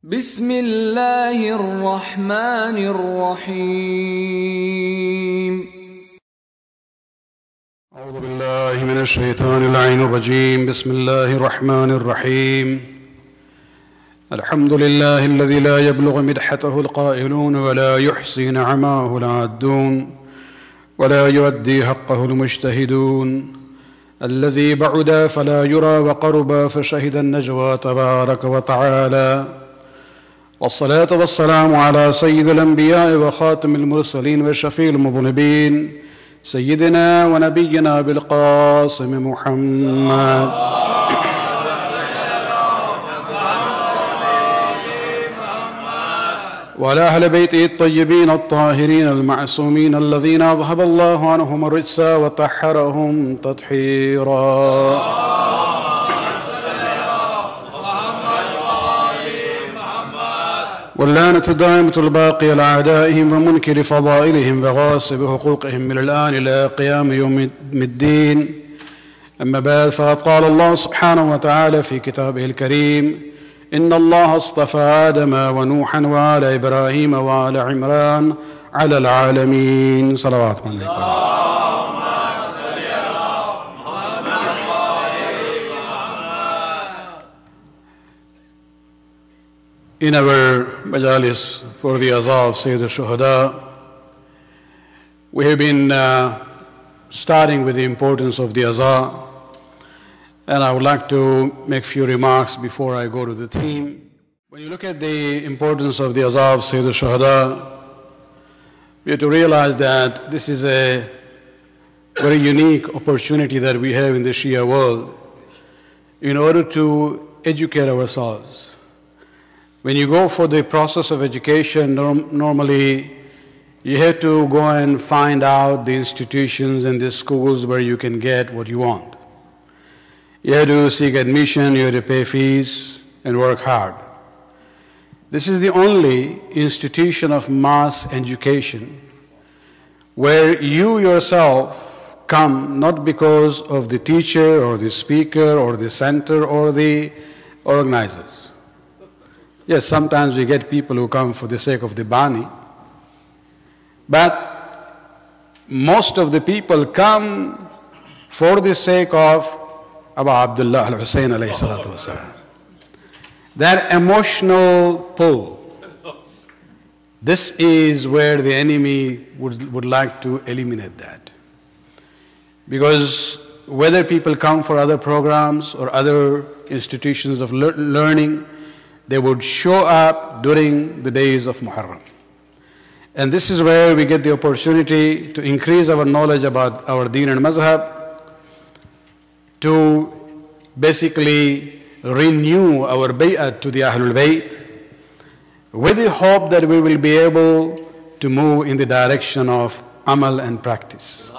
بسم الله الرحمن الرحيم أعوذ بالله من الشيطان اللعين الرجيم. بسم الله الرحمن الرحيم. الحمد لله الذي لا يبلغ مدحته القائلون ولا يحصي نعماه العادون ولا يؤدي حقه المجتهدون، الذي بعد فلا يرى وقرب فشهد النجوى تبارك وتعالى، والصلاة والسلام على سيد الأنبياء وخاتم المرسلين وشفيع المذنبين سيدنا ونبينا بالقاسم محمد وعلى أهل بيته الطيبين الطاهرين المعصومين الذين أذهب الله عنهم الرجس وطهرهم تطهيرا. واللعنة الدائمة الباقية لأعدائهم ومنكر فضائلهم وغاصب حقوقهم من الآن إلى قيام يوم الدين. أما بعد، فقد قال الله سبحانه وتعالى في كتابه الكريم: إن الله اصطفى آدم ونوحا وآل إبراهيم وآل عمران على العالمين. صلوات من الله. In our majalis for the Azhab Sayyid al-Shuhada, we have been starting with the importance of the Azhab, and I would like to make a few remarks before I go to the theme. When you look at the importance of the Azhab Sayyid al-Shuhada, we have to realize that this is a very unique opportunity that we have in the Shia world in order to educate ourselves. When you go for the process of education, normally you have to go and find out the institutions and the schools where you can get what you want. You have to seek admission, you have to pay fees and work hard. This is the only institution of mass education where you yourself come not because of the teacher or the speaker or the center or the organizers. Yes, sometimes we get people who come for the sake of the Bani, but most of the people come for the sake of Abu Abdullah al-Hussein alayhi salatu wasalam. That emotional pull, this is where the enemy would like to eliminate that. Because whether people come for other programs or other institutions of learning, they would show up during the days of Muharram. And this is where we get the opportunity to increase our knowledge about our deen and mazhab, to basically renew our bay'at to the Ahlul Bayt, with the hope that we will be able to move in the direction of amal and practice.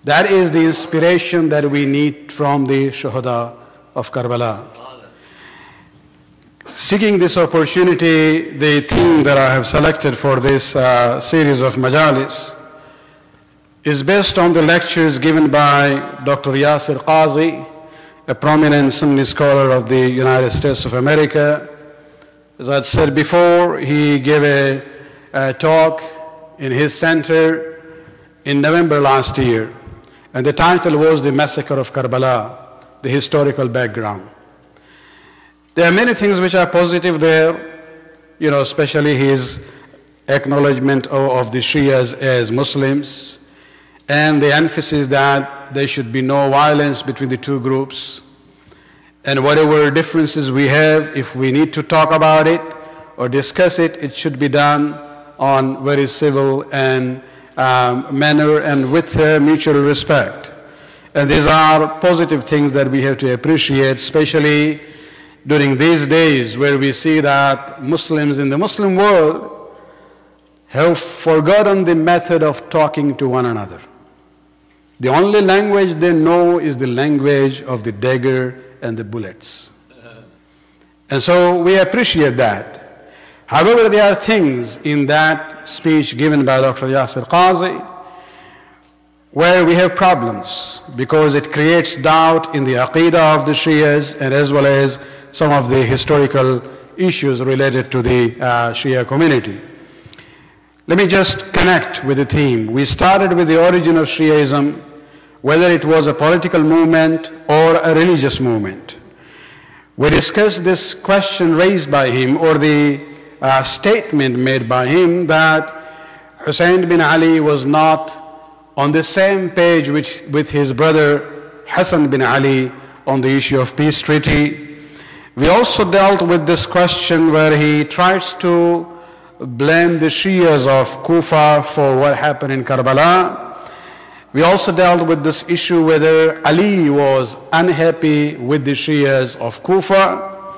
That is the inspiration that we need from the Shuhada of Karbala. Seeking this opportunity, the theme that I have selected for this series of majalis is based on the lectures given by Dr. Yasir Qazi, a prominent Sunni scholar of the United States of America. As I said before, he gave a talk in his center in November last year, and the title was The Massacre of Karbala, the Historical Background. There are many things which are positive there, especially his acknowledgement of the Shias as Muslims, and the emphasis that there should be no violence between the two groups. And whatever differences we have, if we need to talk about it or discuss it, it should be done on very civil and manner and with mutual respect. And these are positive things that we have to appreciate, especially during these days where we see that Muslims in the Muslim world have forgotten the method of talking to one another. The only language they know is the language of the dagger and the bullets. And so we appreciate that. However, there are things in that speech given by Dr. Yasir Qazi where we have problems because it creates doubt in the aqidah of the Shias and as well as some of the historical issues related to the Shia community. Let me just connect with the theme. We started with the origin of Shiaism, whether it was a political movement or a religious movement. We discussed this question raised by him, or the statement made by him, that Hussein bin Ali was not on the same page with his brother Hassan bin Ali on the issue of peace treaty. We also dealt with this question where he tries to blame the Shias of Kufa for what happened in Karbala. We also dealt with this issue whether Ali was unhappy with the Shias of Kufa.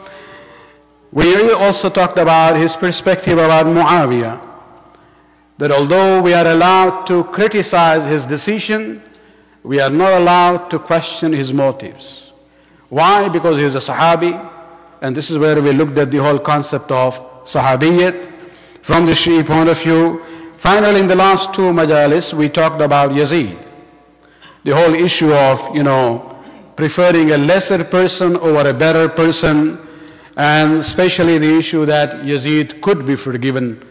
We also talked about his perspective about Muawiyah, that although we are allowed to criticize his decision, we are not allowed to question his motives. Why? Because he is a Sahabi, and this is where we looked at the whole concept of Sahabiyyat from the Shia point of view. Finally, in the last two majalis, we talked about Yazid. The whole issue of, preferring a lesser person over a better person, and especially the issue that Yazid could be forgiven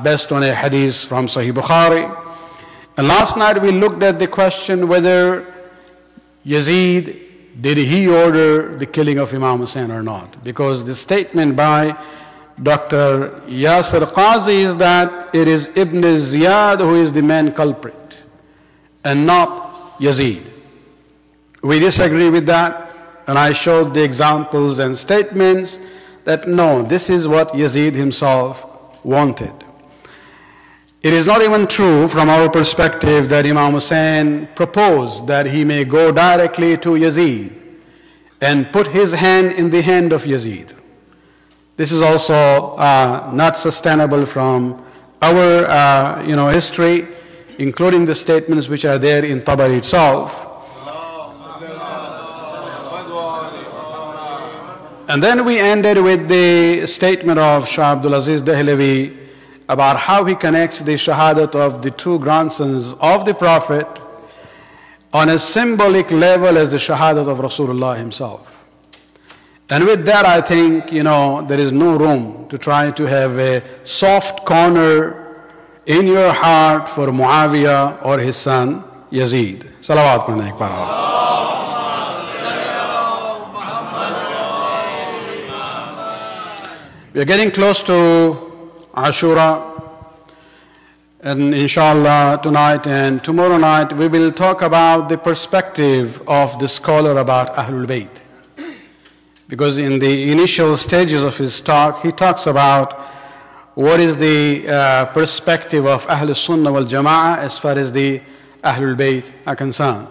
based on a hadith from Sahih Bukhari. And last night we looked at the question whether Yazid, did he order the killing of Imam Hussein or not? Because the statement by Dr. Yasir Qazi is that it is Ibn Ziyad who is the main culprit and not Yazid. We disagree with that, and I showed the examples and statements that no, this is what Yazid himself wanted. It is not even true from our perspective that Imam Hussein proposed that he may go directly to Yazid and put his hand in the hand of Yazid. This is also not sustainable from our history, including the statements which are there in Tabari itself. And then we ended with the statement of Shah Abdul Aziz Dehlavi about how he connects the shahadat of the two grandsons of the Prophet on a symbolic level as the shahadat of Rasulullah himself. And with that, I think, there is no room to try to have a soft corner in your heart for Muawiyah or his son Yazid. Salawat padna ek baar. We are getting close to Ashura, and inshallah tonight and tomorrow night we will talk about the perspective of the scholar about Ahlul Bayt. Because in the initial stages of his talk, he talks about what is the perspective of Ahlul Sunnah wal Jama'ah as far as the Ahlul Bayt are concerned.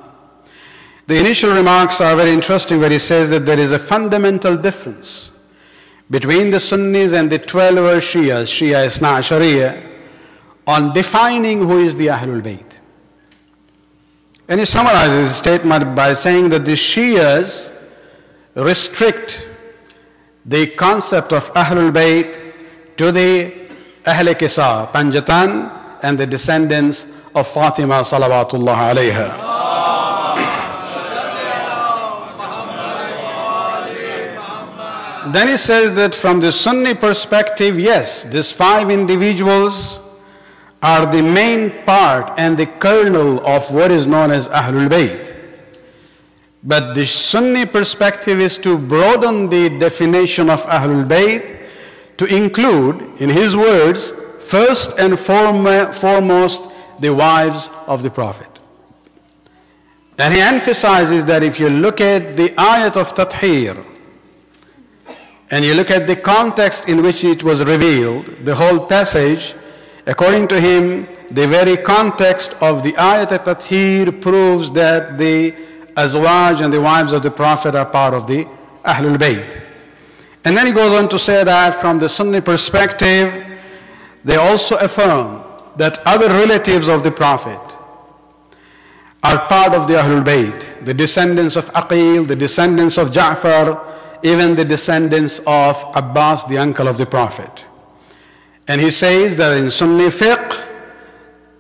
The initial remarks are very interesting, where he says that there is a fundamental difference between the Sunnis and the 12 Shias, Shia Isna Ashariya, on defining who is the Ahlul Bayt. And he summarizes his statement by saying that the Shias restrict the concept of Ahlul Bayt to the Ahl Kisa, Panjatan, and the descendants of Fatima salawatullah alayha. Then he says that from the Sunni perspective, yes, these 5 individuals are the main part and the kernel of what is known as Ahlul Bayt. But the Sunni perspective is to broaden the definition of Ahlul Bayt to include, in his words, first and foremost the wives of the Prophet. And he emphasizes that if you look at the Ayat-e-Tatheer, and you look at the context in which it was revealed, the whole passage, according to him, the very context of the Ayat-e-Tatheer proves that the Azwaj and the wives of the Prophet are part of the Ahlul Bayt. And then he goes on to say that from the Sunni perspective, they also affirm that other relatives of the Prophet are part of the Ahlul Bayt, the descendants of Aqil, the descendants of Ja'far, even the descendants of Abbas, the uncle of the Prophet. And he says that in Sunni fiqh,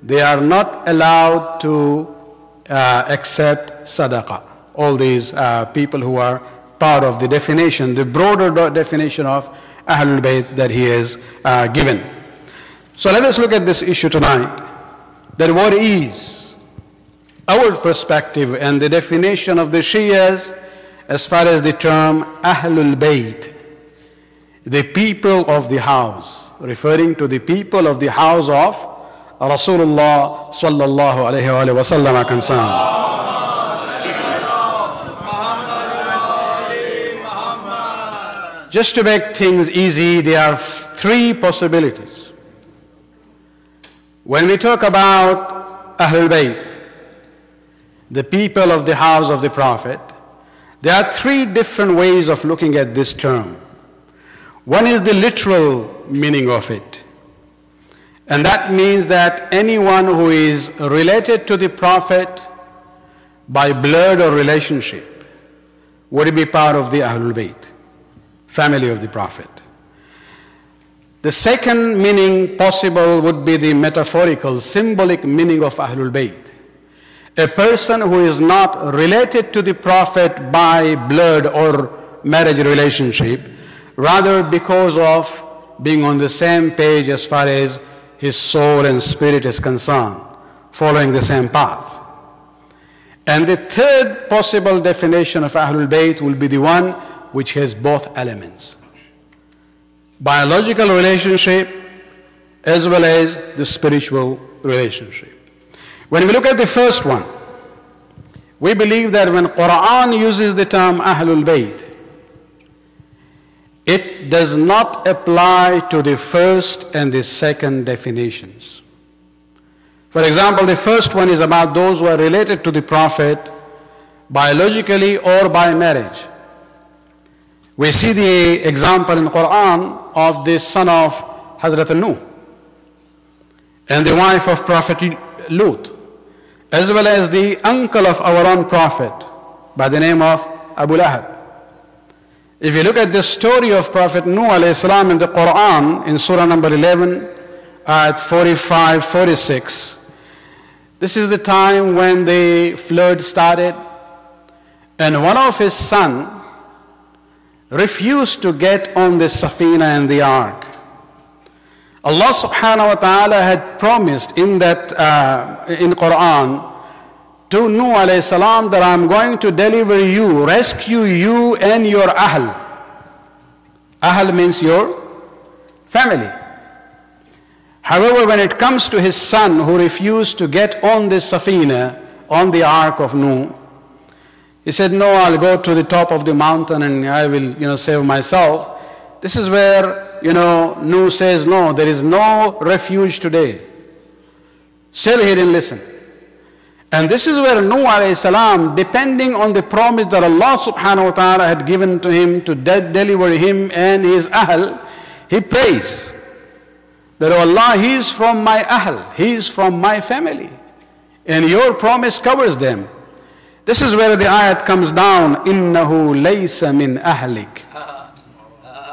they are not allowed to accept sadaqah. All these people who are part of the definition, the broader definition of Ahlul Bayt that he has given. So let us look at this issue tonight, that what is our perspective and the definition of the Shias as far as the term Ahlul Bayt, the people of the house, referring to the people of the house of Rasulullah sallallahu alayhi wa sallam are concerned. Just to make things easy, there are three possibilities. When we talk about Ahlul Bayt, the people of the house of the Prophet, there are three different ways of looking at this term. One is the literal meaning of it. And that means that anyone who is related to the Prophet by blood or relationship would be part of the Ahlul Bayt, family of the Prophet. The second meaning possible would be the metaphorical, symbolic meaning of Ahlul Bayt. A person who is not related to the Prophet by blood or marriage relationship, rather because of being on the same page as far as his soul and spirit is concerned, following the same path. And the third possible definition of Ahlul Bayt will be the one which has both elements: biological relationship as well as the spiritual relationship. When we look at the first one, we believe that when Quran uses the term Ahlul Bayt, it does not apply to the first and the second definitions. For example, the first one is about those who are related to the Prophet biologically or by marriage. We see the example in Quran of the son of Hazrat Nuh and the wife of Prophet Lut, as well as the uncle of our own Prophet by the name of Abu Lahab. If you look at the story of Prophet Nuh alayhi salam in the Quran, in Surah number 11, Ayat 45-46, this is the time when the flood started, and one of his sons refused to get on the Safina and the ark. Allah subhanahu wa ta'ala had promised in that in Quran to Nuh alayhi salam that I'm going to deliver you, rescue you and your Ahl. Ahl means your family. However, when it comes to his son who refused to get on the Safina, on the ark of Nuh, he said, no, I'll go to the top of the mountain and I will, save myself. This is where, Nuh says, no, there is no refuge today. Still he didn't listen. And this is where Nuh alayhi salam, depending on the promise that Allah subhanahu wa ta'ala had given to him to deliver him and his Ahl, he prays that, oh Allah, he is from my Ahl, he is from my family, and your promise covers them. This is where the ayat comes down, إِنَّهُ لَيْسَ مِنْ أَهْلِكَ.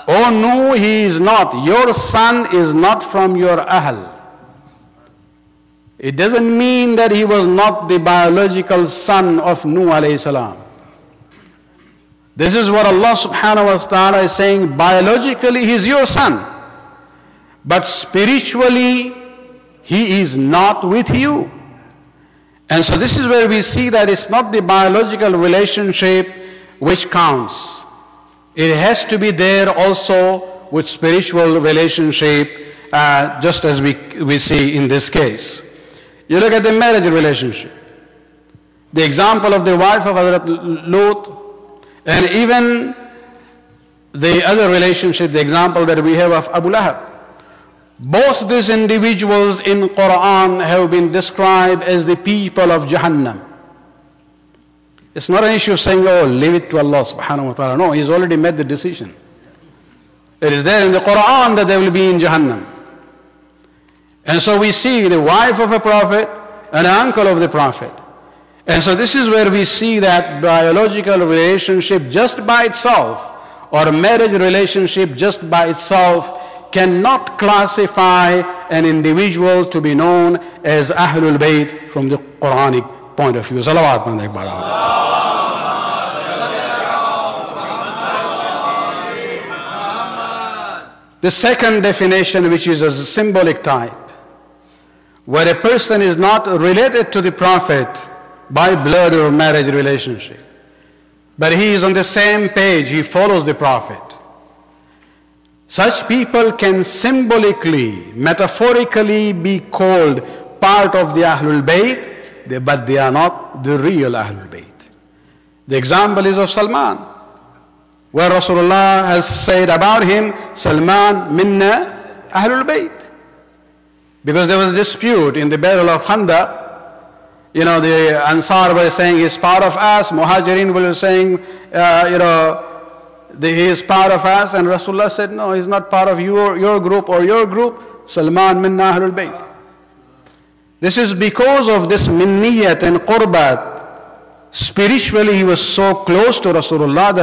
Oh no, he is not. Your son is not from your Ahl. It doesn't mean that he was not the biological son of Nuh alayhi salam. This is what Allah subhanahu wa ta'ala is saying. Biologically, he is your son. But spiritually, he is not with you. And so this is where we see that it's not the biological relationship which counts. It has to be there also with spiritual relationship, just as we see in this case. You look at the marriage relationship. The example of the wife of Hazrat Lut, and even the other relationship, the example that we have of Abu Lahab. Both these individuals in Quran have been described as the people of Jahannam. It's not an issue of saying, oh, leave it to Allah subhanahu wa ta'ala. No, He's already made the decision. It is there in the Quran that they will be in Jahannam. And so we see the wife of a prophet and an uncle of the prophet. And so this is where we see that biological relationship just by itself, or marriage relationship just by itself, cannot classify an individual to be known as Ahlul Bayt from the Quranic point of view. Salawat. The second definition, which is a symbolic type, where a person is not related to the Prophet by blood or marriage relationship, but he is on the same page, he follows the Prophet. Such people can symbolically, metaphorically be called part of the Ahlul Bayt, but they are not the real Ahlul Bayt. The example is of Salman, where Rasulullah has said about him, Salman minna Ahlul Bayt. Because there was a dispute in the Battle of Khandaq. The Ansar were saying he's part of us, Muhajirin were saying, he is part of us, and Rasulullah said, no, he's not part of your group or your group. Salman minna Ahlul Bayt. This is because of this minniyat and qurbat. Spiritually, he was so close to Rasulullah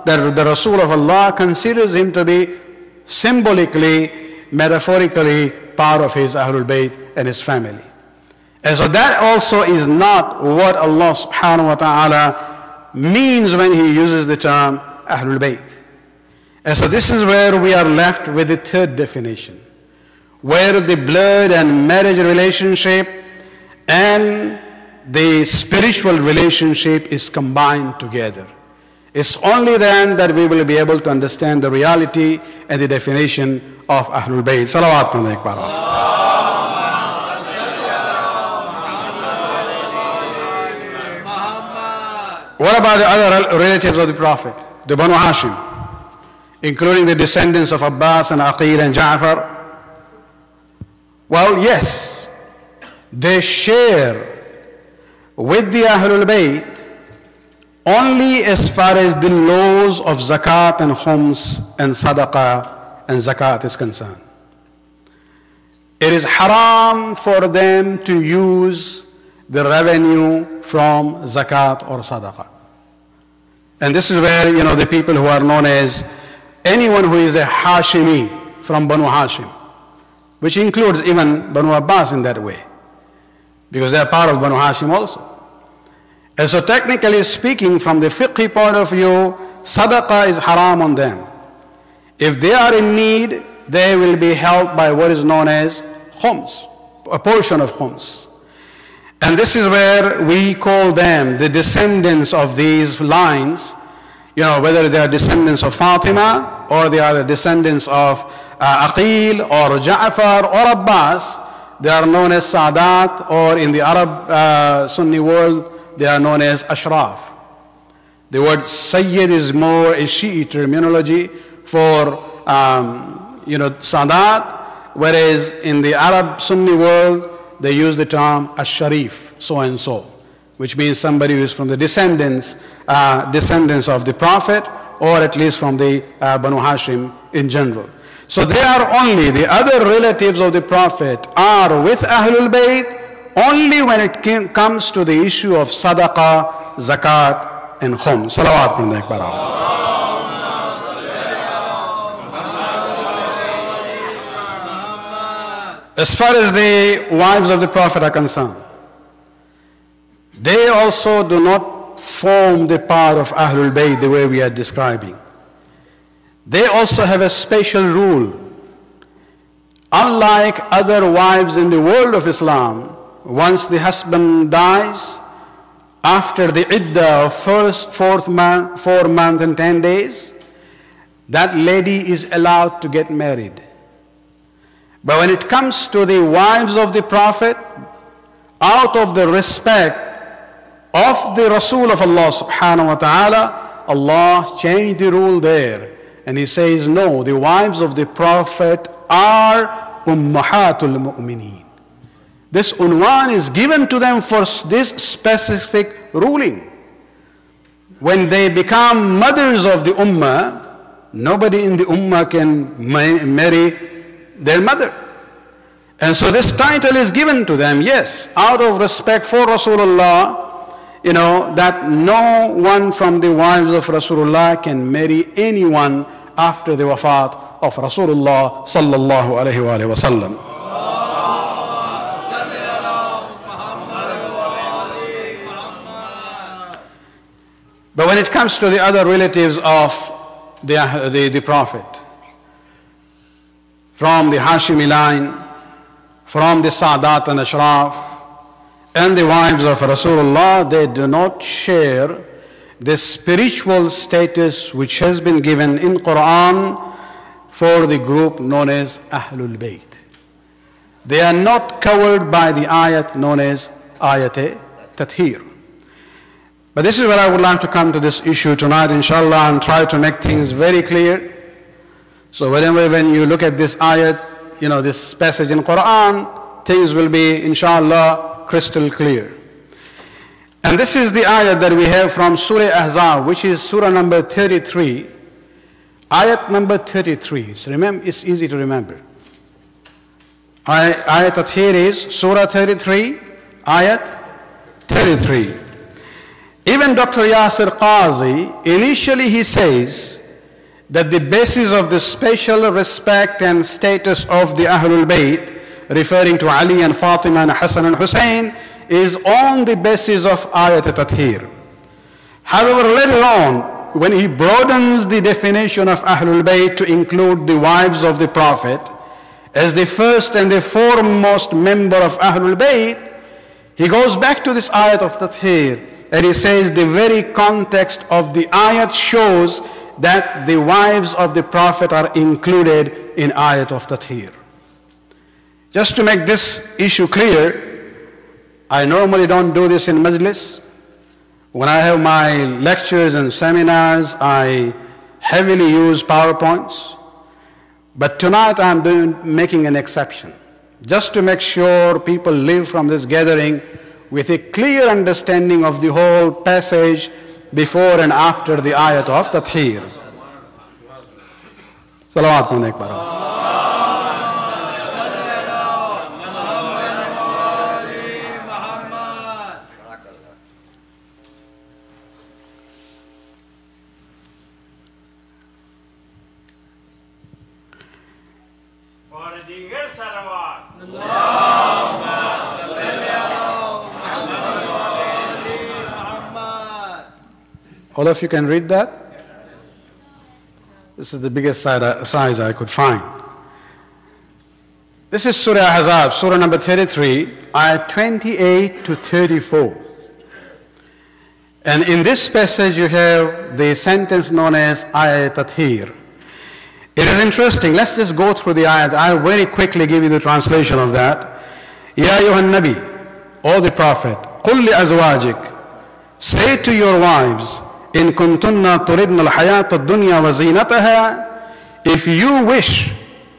that the Rasul of Allah considers him to be symbolically, metaphorically part of his Ahlul Bayt and his family. And so that also is not what Allah subhanahu wa ta'ala means when he uses the term Ahlul Bayt. And so this is where we are left with the third definition, where the blood and marriage relationship and the spiritual relationship is combined together. It's only then that we will be able to understand the reality and the definition of Ahlul Bayt. Salawat Muhammad. What about the other relatives of the Prophet, the Banu Hashim, including the descendants of Abbas and Aqil and Ja'far? Well, yes, they share with the Ahlul Bayt only as far as the laws of zakat and khums and sadaqah and zakat is concerned. It is haram for them to use the revenue from zakat or sadaqah. And this is where, the people who are known as anyone who is a Hashimi from Banu Hashim, which includes even Banu Abbas in that way, because they are part of Banu Hashim also. And so technically speaking, from the fiqhi point of view, sadaqah is haram on them. If they are in need, they will be helped by what is known as khums, a portion of khums. And this is where we call them the descendants of these lines, whether they are descendants of Fatima or they are the descendants of Aqil or Ja'far or Abbas. They are known as Sadat, or in the Arab Sunni world, they are known as Ashraf. The word Sayyid is more a Shi'i terminology for, Sadat, whereas in the Arab Sunni world, they use the term Ash-Sharif, so and so, which means somebody who is from the descendants of the Prophet, or at least from the Banu Hashim in general. So they are only, the other relatives of the Prophet are with Ahlul Bayt only when it comes to the issue of sadaqah, zakat, and khum. Salawat Muhammad. As far as the wives of the Prophet are concerned, they also do not form the part of Ahlul Bayt the way we are describing. They also have a special rule. Unlike other wives in the world of Islam, once the husband dies, after the iddah of 4 months and 10 days, that lady is allowed to get married. But when it comes to the wives of the Prophet, out of the respect of the Rasul of Allah subhanahu wa ta'ala, Allah changed the rule there. And He says, no, the wives of the Prophet are ummahatul mu'mineen. This unwan is given to them for this specific ruling. When they become mothers of the ummah, nobody in the ummah can marry their mother. And so this title is given to them, yes, out of respect for Rasulullah, that no one from the wives of Rasulullah can marry anyone after the wafat of Rasulullah sallallahu alayhi wa sallam. But when it comes to the other relatives of the Prophet, from the Hashimi line, from the Saadat and Ashraf, and the wives of Rasulullah, they do not share the spiritual status which has been given in Quran for the group known as Ahlul Bayt. They are not covered by the ayat known as Ayat-e-Tatheer. But this is where I would like to come to this issue tonight, inshallah, and try to make things very clear. So when you look at this ayat, this passage in Quran, things will be, inshallah, crystal clear. And this is the ayat that we have from Surah Azhab, which is Surah number 33, ayat number 33. So remember, it's easy to remember. Ayat-e-Tatheer is Surah 33, ayat 33. Even Dr. Yasir Qazi, initially he says that the basis of the special respect and status of the Ahlul Bayt, referring to Ali and Fatima and Hassan and Hussein, is on the basis of Ayat-e-Tatheer. However, later on, when he broadens the definition of Ahlul Bayt to include the wives of the Prophet as the first and the foremost member of Ahlul Bayt, he goes back to this ayat of Tatheer, and he says the very context of the ayat shows that the wives of the Prophet are included in ayat of Tatheer. Just to make this issue clear, I normally don't do this in majlis. When I have my lectures and seminars, I heavily use PowerPoints. But tonight I'm making an exception, just to make sure people leave from this gathering with a clear understanding of the whole passage before and after the ayat of Tatheer. Salawat kum ek baar. All of you can read that? This is the biggest size I could find. This is Surah Azhab, Surah number 33, ayat 28 to 34. And in this passage you have the sentence known as Ayat-e-Tatheer. It is interesting. Let's just go through the ayat. I'll very quickly give you the translation of that. Ya ayyuhan nabi, O the Prophet, qul li azwajik, say to your wives, in kuntunna turidna al-hayat ad-dunya wa zinataha, if you wish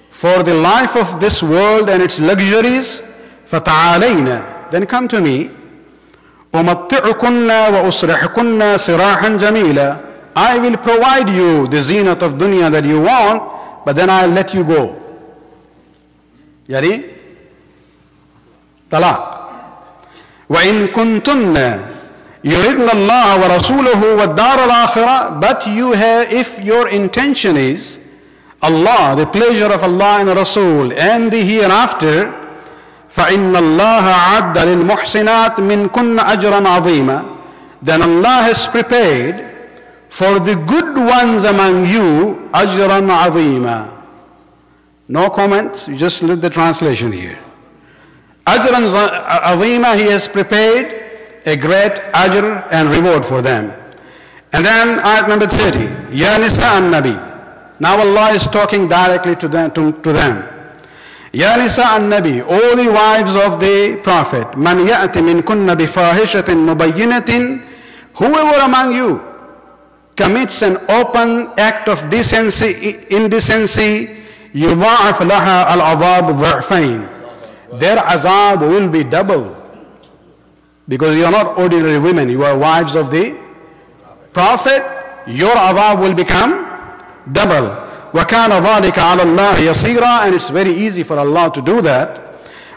for the life of this world and its luxuries, fata'alayna, then come to me. umatti'ukunna wa usrihukunna sirahan jamila, I will provide you the zinat of dunya that you want, but then I'll let you go. Yani talaq. Wa in kuntunna yuridna Allah wa rasuluhu wa dar al-akhirah, but you have, if your intention is Allah, the pleasure of Allah and Rasul and the hereafter, فَإِنَّ اللَّهَ عَدَّ لِلْمُحْسِنَاتِ مِنْكُنَّ أَجْرًا عَظِيمًا, then Allah has prepared for the good ones among you أَجْرًا عَظِيمًا. No comments, you just read the translation here. أَجْرًا عَظِيمًا, He has prepared a great ajr and reward for them. And then ayat number 30, Ya Nisa an-Nabi. Now Allah is talking directly to them. Ya Nisa an-Nabi, all the wives of the Prophet, Man ya'ti min kunna bifahishatin mubayyinatin, whoever among you commits an open act of indecency, yudha'af laha al-'adhab dhi'fayn, their azab will be double. Because you are not ordinary women, you are wives of the Prophet, your adhab will become double. وَكَانَ ذَلِكَ عَلَى اللَّهِ يَصِيرًا, and it's very easy for Allah to do that.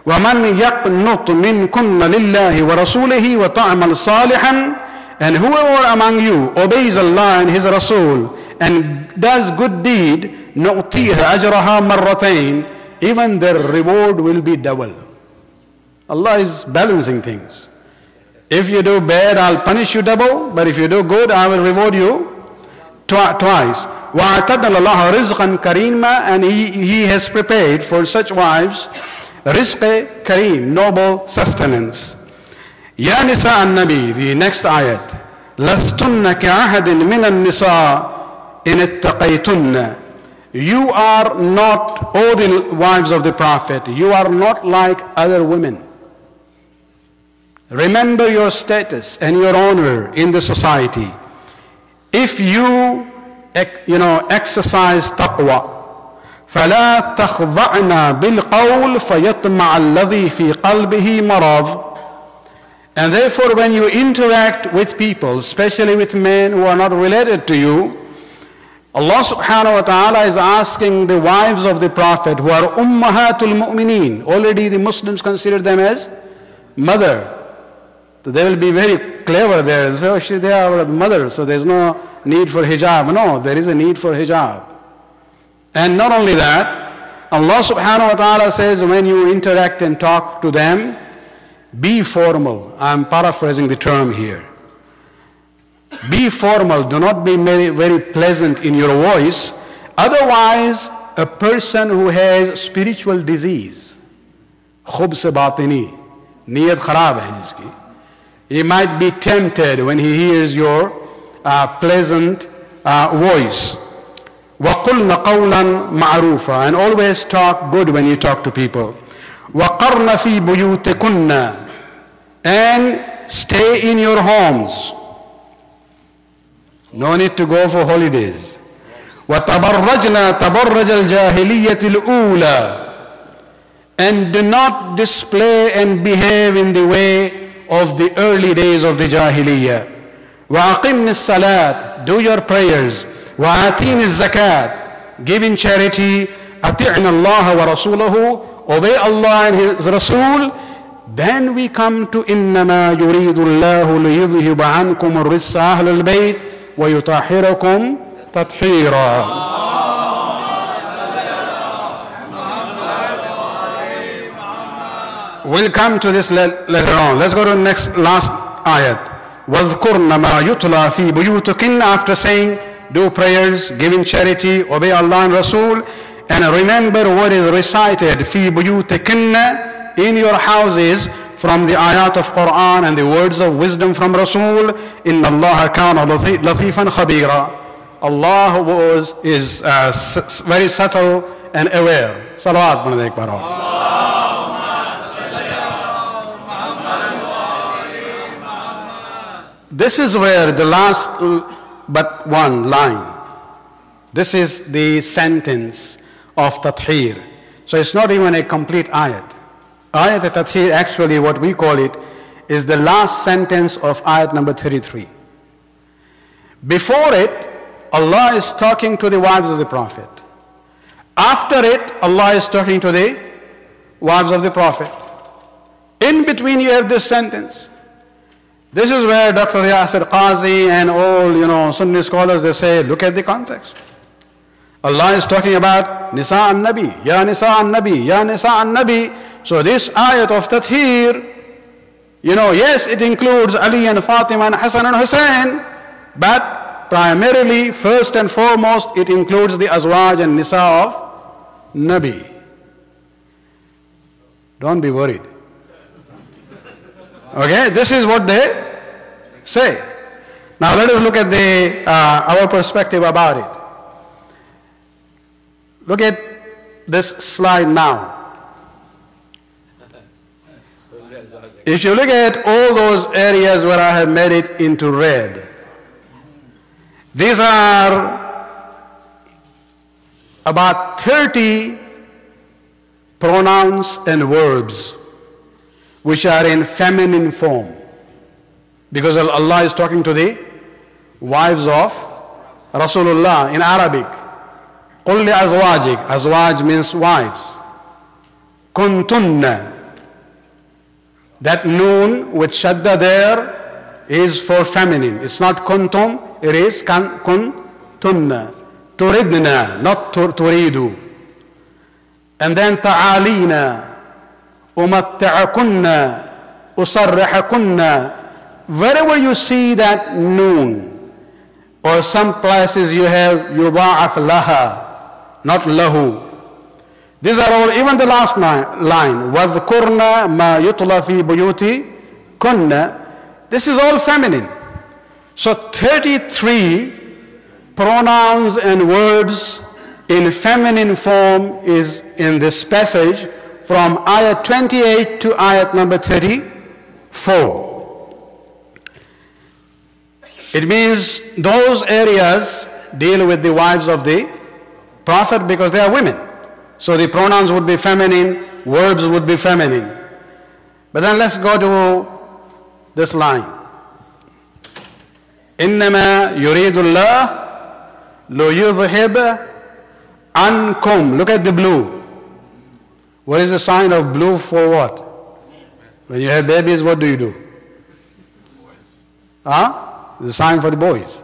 وَمَنْ يَقْنُطْ مِنْكُنَّ لِلَّهِ وَرَسُولِهِ وَتَعْمَلْ صَالِحًا, and whoever among you obeys Allah and His Rasul and does good deed, نُؤْتِيهَا أَجْرَهَا مَرَّتَيْنِ, even their reward will be double. Allah is balancing things. If you do bad, I'll punish you double, but if you do good, I will reward you twice. وَأَعْتَدَّ اللَّهُ رِزْقًا كَرِيمًا, and he has prepared for such wives rizq kareem, noble sustenance. Ya nisa an-nabi, the next ayat. لَسْتُنَّ كَعَهَدٍ مِنَ النِّسَاءِ إِنِ اتَّقَيْتُنَّ. You are not, O the wives of the Prophet, you are not like other women. Remember your status and your honor in the society. If you exercise taqwa, فَلَا تَخْضَعْنَا بِالْقَوْلِ فَيَطْمَعَ الَّذِي فِي قَلْبِهِ مَرَضٌ. And therefore when you interact with people, especially with men who are not related to you, Allah subhanahu wa ta'ala is asking the wives of the Prophet, who are ummahatul mu'mineen, already the Muslims consider them as mother. So they will be very clever there. So they are the mother, so there's no need for hijab. No, there is a need for hijab. And not only that, Allah subhanahu wa ta'ala says when you interact and talk to them, be formal. I'm paraphrasing the term here. Be formal, do not be very, very pleasant in your voice. Otherwise, a person who has spiritual disease, khubs batini, niyat kharab hai jiski, he might be tempted when he hears your pleasant voice. وَقُلْنَ قَوْلًا مَعْرُوفًا, and always talk good when you talk to people. وَقَرْنَ فِي بُيُوتِكُنَّ, and stay in your homes. No need to go for holidays. وَتَبَرَّجْنَا تَبَرَّجَ الْجَاهِلِيَّةِ الْأُولَى, and do not display and behave in the way of the early days of the Jahiliyyah. وَأَقِمْنِ الصَّلَاةِ, do your prayers. وَآتِينِ الزَّكَاةِ, give in charity. أَطِعْنَ اللَّهَ وَرَسُولَهُ, obey Allah and His Rasul. Then we come to إِنَّمَا يُرِيدُ اللَّهُ لِيُذْهِبَ عَنْكُمُ الرِّجْسَ أَهْلَ الْبَيْتِ وَيُطَهِّرَكُمْ تَطْهِيرًا. We'll come to this later on. Let's go to the last ayat. وَاذْكُرْنَ مَا يُتْلَى فِي بُيُوتِكِنَّ, after saying do prayers, give in charity, obey Allah and Rasul, and remember what is recited فِي بُيُوتِكِنَّ, in your houses, from the ayat of Quran and the words of wisdom from Rasul. إِنَّ اللَّهَ كَانَ لَطِيفًا خَبِيرًا. Allah is very subtle and aware. Salawat pढ़ ek This is where the last but one line, this is the sentence of Tatheer. So it's not even a complete ayat. Ayat-e-Tatheer, actually what we call it, is the last sentence of ayat number 33. Before it, Allah is talking to the wives of the Prophet. After it, Allah is talking to the wives of the Prophet. In between you have this sentence. This is where Dr. Yasir Qazi and all Sunni scholars, they say, look at the context. Allah is talking about Nisa an-Nabi, Ya Nisa an-Nabi, Ya Nisa an-Nabi. So this ayat of Tatheer, yes, it includes Ali and Fatima and Hassan and Hussein, but primarily, first and foremost, it includes the Azwaj and Nisa of Nabi. Don't be worried. Okay, this is what they say. Now let us look at our perspective about it. Look at this slide now. If you look at all those areas where I have made it into red, these are about 30 pronouns and verbs which are in feminine form, because Allah is talking to the wives of Rasulullah in Arabic. قُلْ لِأَزْوَاجِكَ, Azwaj means wives. كُنْتُنَّ, that noon with shadda there is for feminine. It's not kuntum, it is kuntunna. Turidna, not turidu. And then ta'alina, umatta'akunna, usarrihakunna. Wherever you see that noon, or some places you have yudha'af laha, not lahu. These are all, even the last line, وَذْكُرْنَا مَا يُطْلَى فِي بُيُوتِ كُنَّ. This is all feminine. So 33 pronouns and words in feminine form is in this passage from ayat 28 to ayat number 34. It means those areas deal with the wives of the Prophet because they are women. So the pronouns would be feminine, verbs would be feminine. But then let's go to this line. إِنَّمَا يُرِيدُ اللَّهُ لِيُذْهِبَ عَنْكُمْ. Look at the blue. What is the sign of blue for what? When you have babies, what do? The sign for the boys.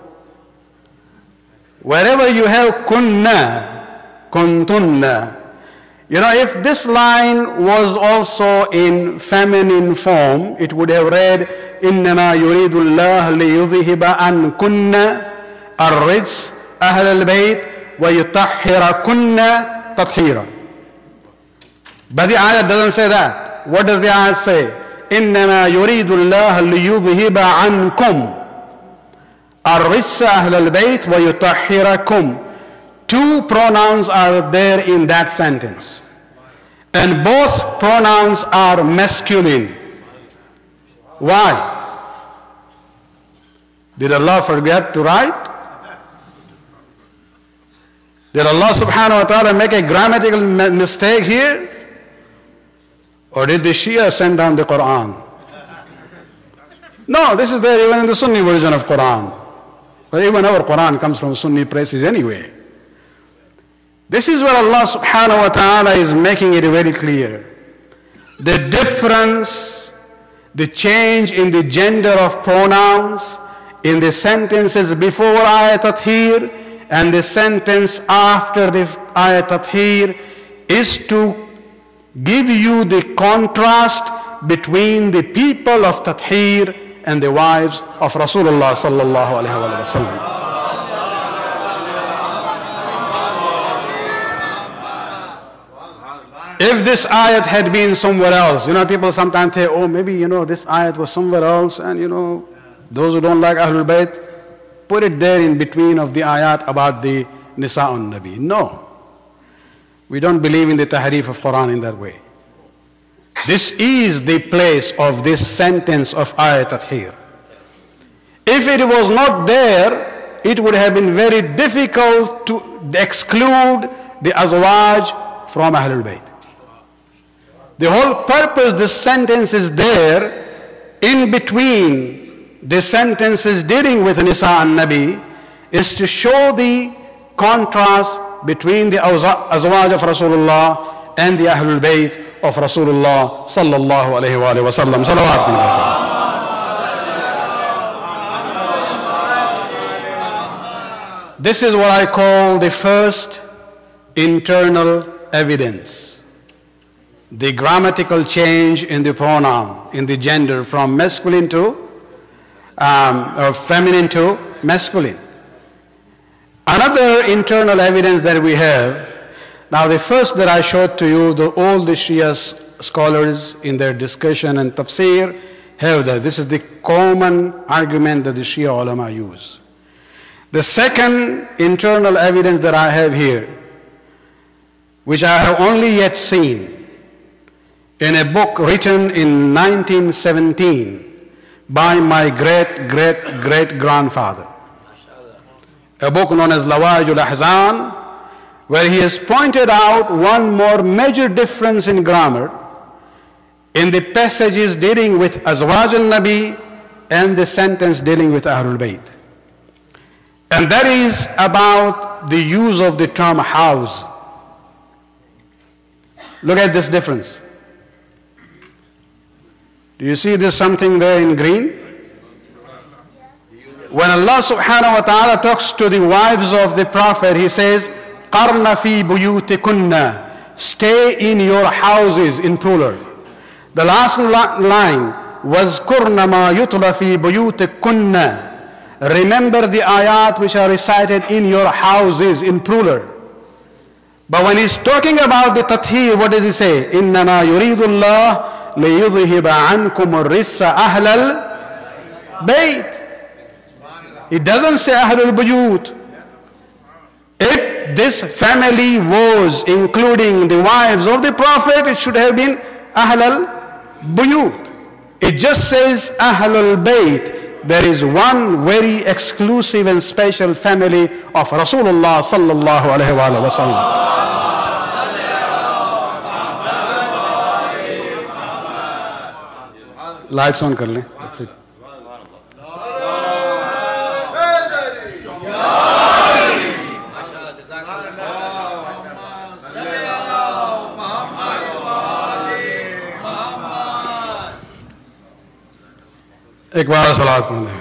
Wherever you have kunna, kuntunna, you know, if this line was also in feminine form, it would have read, إِنَّمَا يُرِيدُ اللَّهُ لِيُذْهِبَ عَنْكُنَّ الرِّجْسَ أَهْلَ الْبَيْتِ وَيُطَهِّرَكُنَّ تَطْهِيرًا. But the ayat doesn't say that. What does the ayat say? إِنَّمَا يُرِيدُ اللَّهُ لِيُذْهِبَ عَنْكُمْ الرِّجْسَ أَهْلَ الْبَيْتِ وَيُطَهِّرَكُمْ. Two pronouns are there in that sentence. And both pronouns are masculine. Why? Did Allah forget to write? Did Allah subhanahu wa ta'ala make a grammatical mistake here? Or did the Shia send down the Quran? No, this is there even in the Sunni version of Quran. But even our Quran comes from Sunni presses anyway. This is where Allah subhanahu wa ta'ala is making it very clear. The difference, the change in the gender of pronouns in the sentences before Ayat-e-Tatheer and the sentence after the Ayat-e-Tatheer is to give you the contrast between the people of Tatheer and the wives of Rasulullah sallallahu alaihi wasallam. If this ayat had been somewhere else, you know, people sometimes say, oh, maybe, you know, this ayat was somewhere else, and, you know, those who don't like Ahlul Bayt, put it there in between of the ayat about the Nisa'un Nabi. No. We don't believe in the tahrif of Quran in that way. This is the place of this sentence of Ayat-e-Tatheer. If it was not there, it would have been very difficult to exclude the azwaj from Ahlul Bayt. The whole purpose, this sentence is there in between the sentences dealing with Nisa and Nabi, is to show the contrast between the azwaj of Rasulullah and the Ahlul Bayt of Rasulullah sallallahu alayhi wa sallam. Salawat. This is what I call the first internal evidence. The grammatical change in the pronoun, in the gender, from masculine to, or feminine to masculine. Another internal evidence that we have, now the first that I showed to you, all the Shia scholars in their discussion and tafsir have that. This is the common argument that the Shia ulama use. The second internal evidence that I have here, which I have only yet seen in a book written in 1917 by my great-great-great-grandfather, a book known as Lawa'ijul Ahzan, where he has pointed out one more major difference in grammar in the passages dealing with Azwaj al-Nabi and the sentence dealing with Ahlul Bayt. And that is about the use of the term house. Look at this difference. Do you see this something there in green? When Allah subhanahu wa ta'ala talks to the wives of the Prophet, he says, قَرْنَ فِي بُيُوتِكُنَّ, stay in your houses, in plural. The last line was كُرْنَ مَا يُطْلَ فِي بُيُوتِكُنَّ, remember the ayat which are recited in your houses in plural. But when he's talking about the tatheer, what does he say? إِنَّمَا يُرِيدُ اللَّهُ لِيُذْهِبَ عَنْكُمُ الرِّجْسَ أَهْلَ الْبَيْتِ. It doesn't say Ahlul Buyut. If this family was including the wives of the Prophet, it should have been Ahlul Buyut. It just says Ahlul Bayt. There is one very exclusive and special family of Rasulullah sallallahu alaihi wasallam. Lights on kar le. That's it. एक बार सलात पढ़ दें.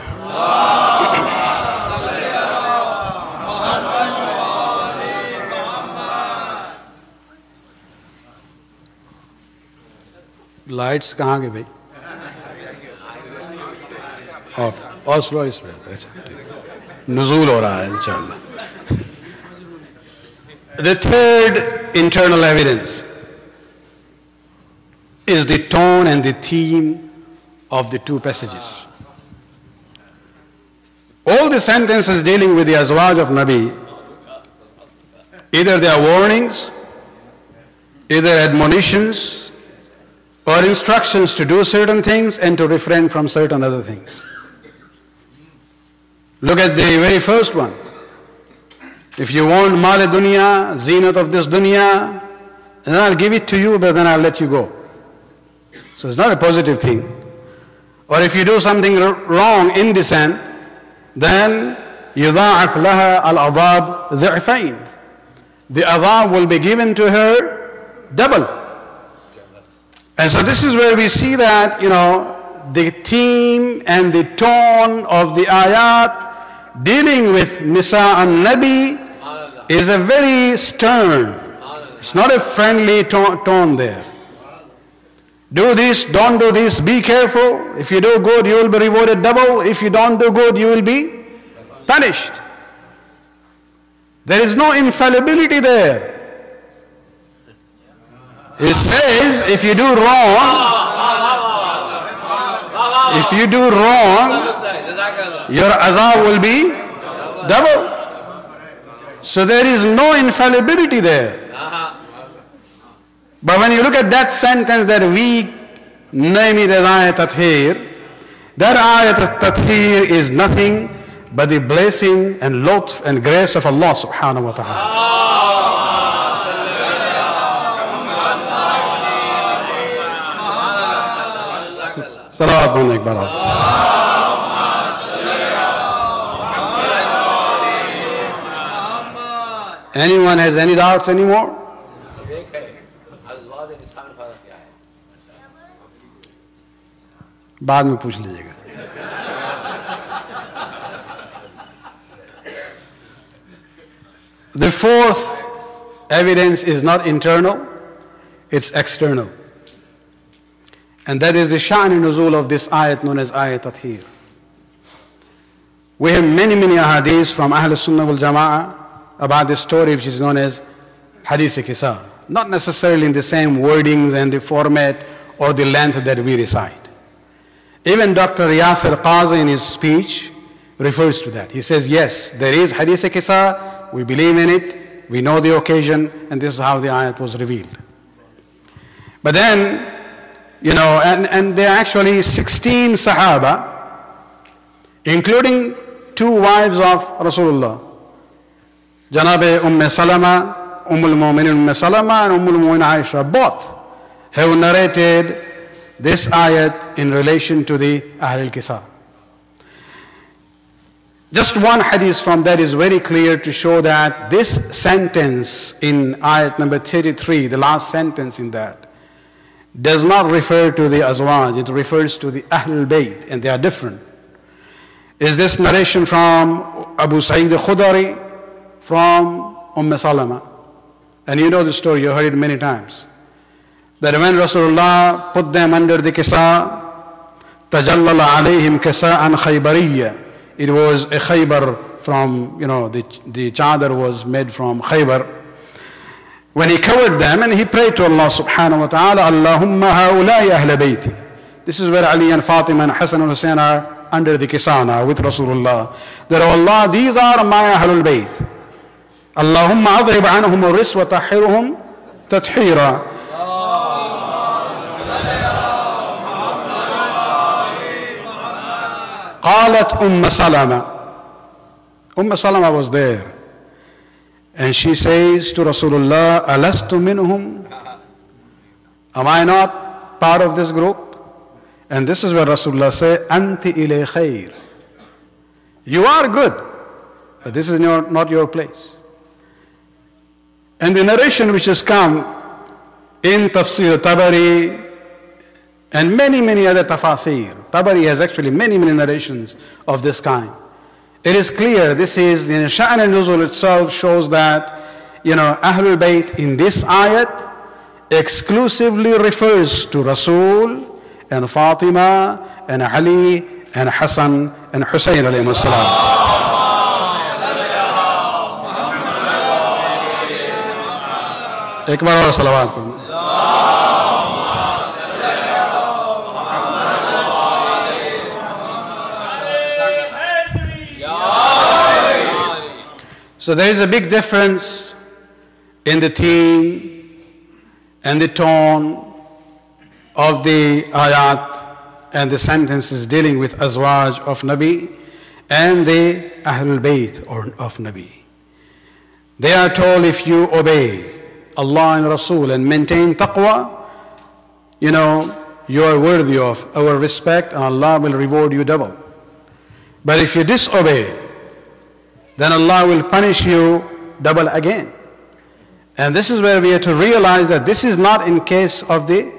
Lights कहाँ गए भाई? और slow इस पे. अच्छा, नुज़ूल हो रहा है इंशाअल्लाह. The third internal evidence is the tone and the theme of the two passages. All the sentences dealing with the azwaj of Nabi, either they are warnings, either admonitions, or instructions to do certain things and to refrain from certain other things. Look at the very first one. If you want mal dunya, zinat of this dunya, then I'll give it to you, but then I'll let you go. So it's not a positive thing. Or if you do something wrong, indecent, then يُضَاعَفْ لَهَا الْعَذَابُ ضِعْفَيْنِ. The adhab will be given to her double. And so this is where we see that, the theme and the tone of the ayat dealing with Nisa and Nabi is a very stern. It's not a friendly tone there. Do this, don't do this, be careful. If you do good, you will be rewarded double. If you don't do good, you will be punished. There is no infallibility there. It says if you do wrong, your azab will be double. So there is no infallibility there. But when you look at that sentence, that weak, name it as Ayat-e-Tatheer, that Ayat-e-Tatheer is nothing but the blessing and lutf and grace of Allah subhanahu wa ta'ala. Salawat bande ek baar. Anyone has any doubts anymore? बाद में पूछ लीजिएगा. The fourth evidence is not internal, it's external. And that is the sha'n nuzul of this ayat known as Ayat-e-Tatheer. We have many ahadith from Ahl Sunnah wal Jama'ah about this story which is known as Hadith-e-Kisa. Not necessarily in the same wordings and the format or the length that we recite. Even Dr. Riyas al-Qazi in his speech refers to that. He says, yes, there is Hadith-e-Kisa, we believe in it, we know the occasion, and this is how the ayat was revealed. But then, and there are actually 16 Sahaba, including two wives of Rasulullah, Janabe Salama, Mu'minin Salama, and Mu'min Aisha, both have narrated this ayat in relation to the Ahl al-Kisa. Just one hadith from that is very clear to show that this sentence in ayat number 33, the last sentence in that, does not refer to the azwaj, it refers to the Ahl al-Bayt, and they are different. Is this narration from Abu Sayyid al-Khudari, from Salama? And you know the story, you heard it many times. That when Rasulullah put them under the kisa, tajallala alayhim kisa'an khaybariyya, It was a Khaybar from, the chadar was made from Khaybar. When he covered them and he prayed to Allah subhanahu wa ta'ala, Allahumma haulai ahl bayti. This is where Ali and Fatima and Hassan and Hussein are under the kisana with Rasulullah. That, oh Allah, these are my ahlul bayt. Allahumma adhib anhum ar-ris wa tahhiruhum tathhira. Qalat Salama was there. And she says to Rasulullah, Alastu minhum? Am I not part of this group? And this is where Rasulullah said, Anti ilay khair. You are good, but this is not your place. And the narration which has come in Tafsir Tabari and many other tafasir. Tabari has actually many narrations of this kind. It is clear, this is, the Sha'an al-Nuzul itself shows that, Ahlul Bayt in this ayat exclusively refers to Rasul and Fatima and Ali and Hassan and Hussein alayhi salam. ایک بار اور صلوات پڑھیں. So there is a big difference in the theme and the tone of the ayat and the sentences dealing with azwaj of Nabi and the Ahlul Bayt of Nabi. They are told, if you obey Allah and Rasul and maintain taqwa, you are worthy of our respect and Allah will reward you double. But if you disobey, then Allah will punish you double again. And this is where we have to realize that this is not in case of the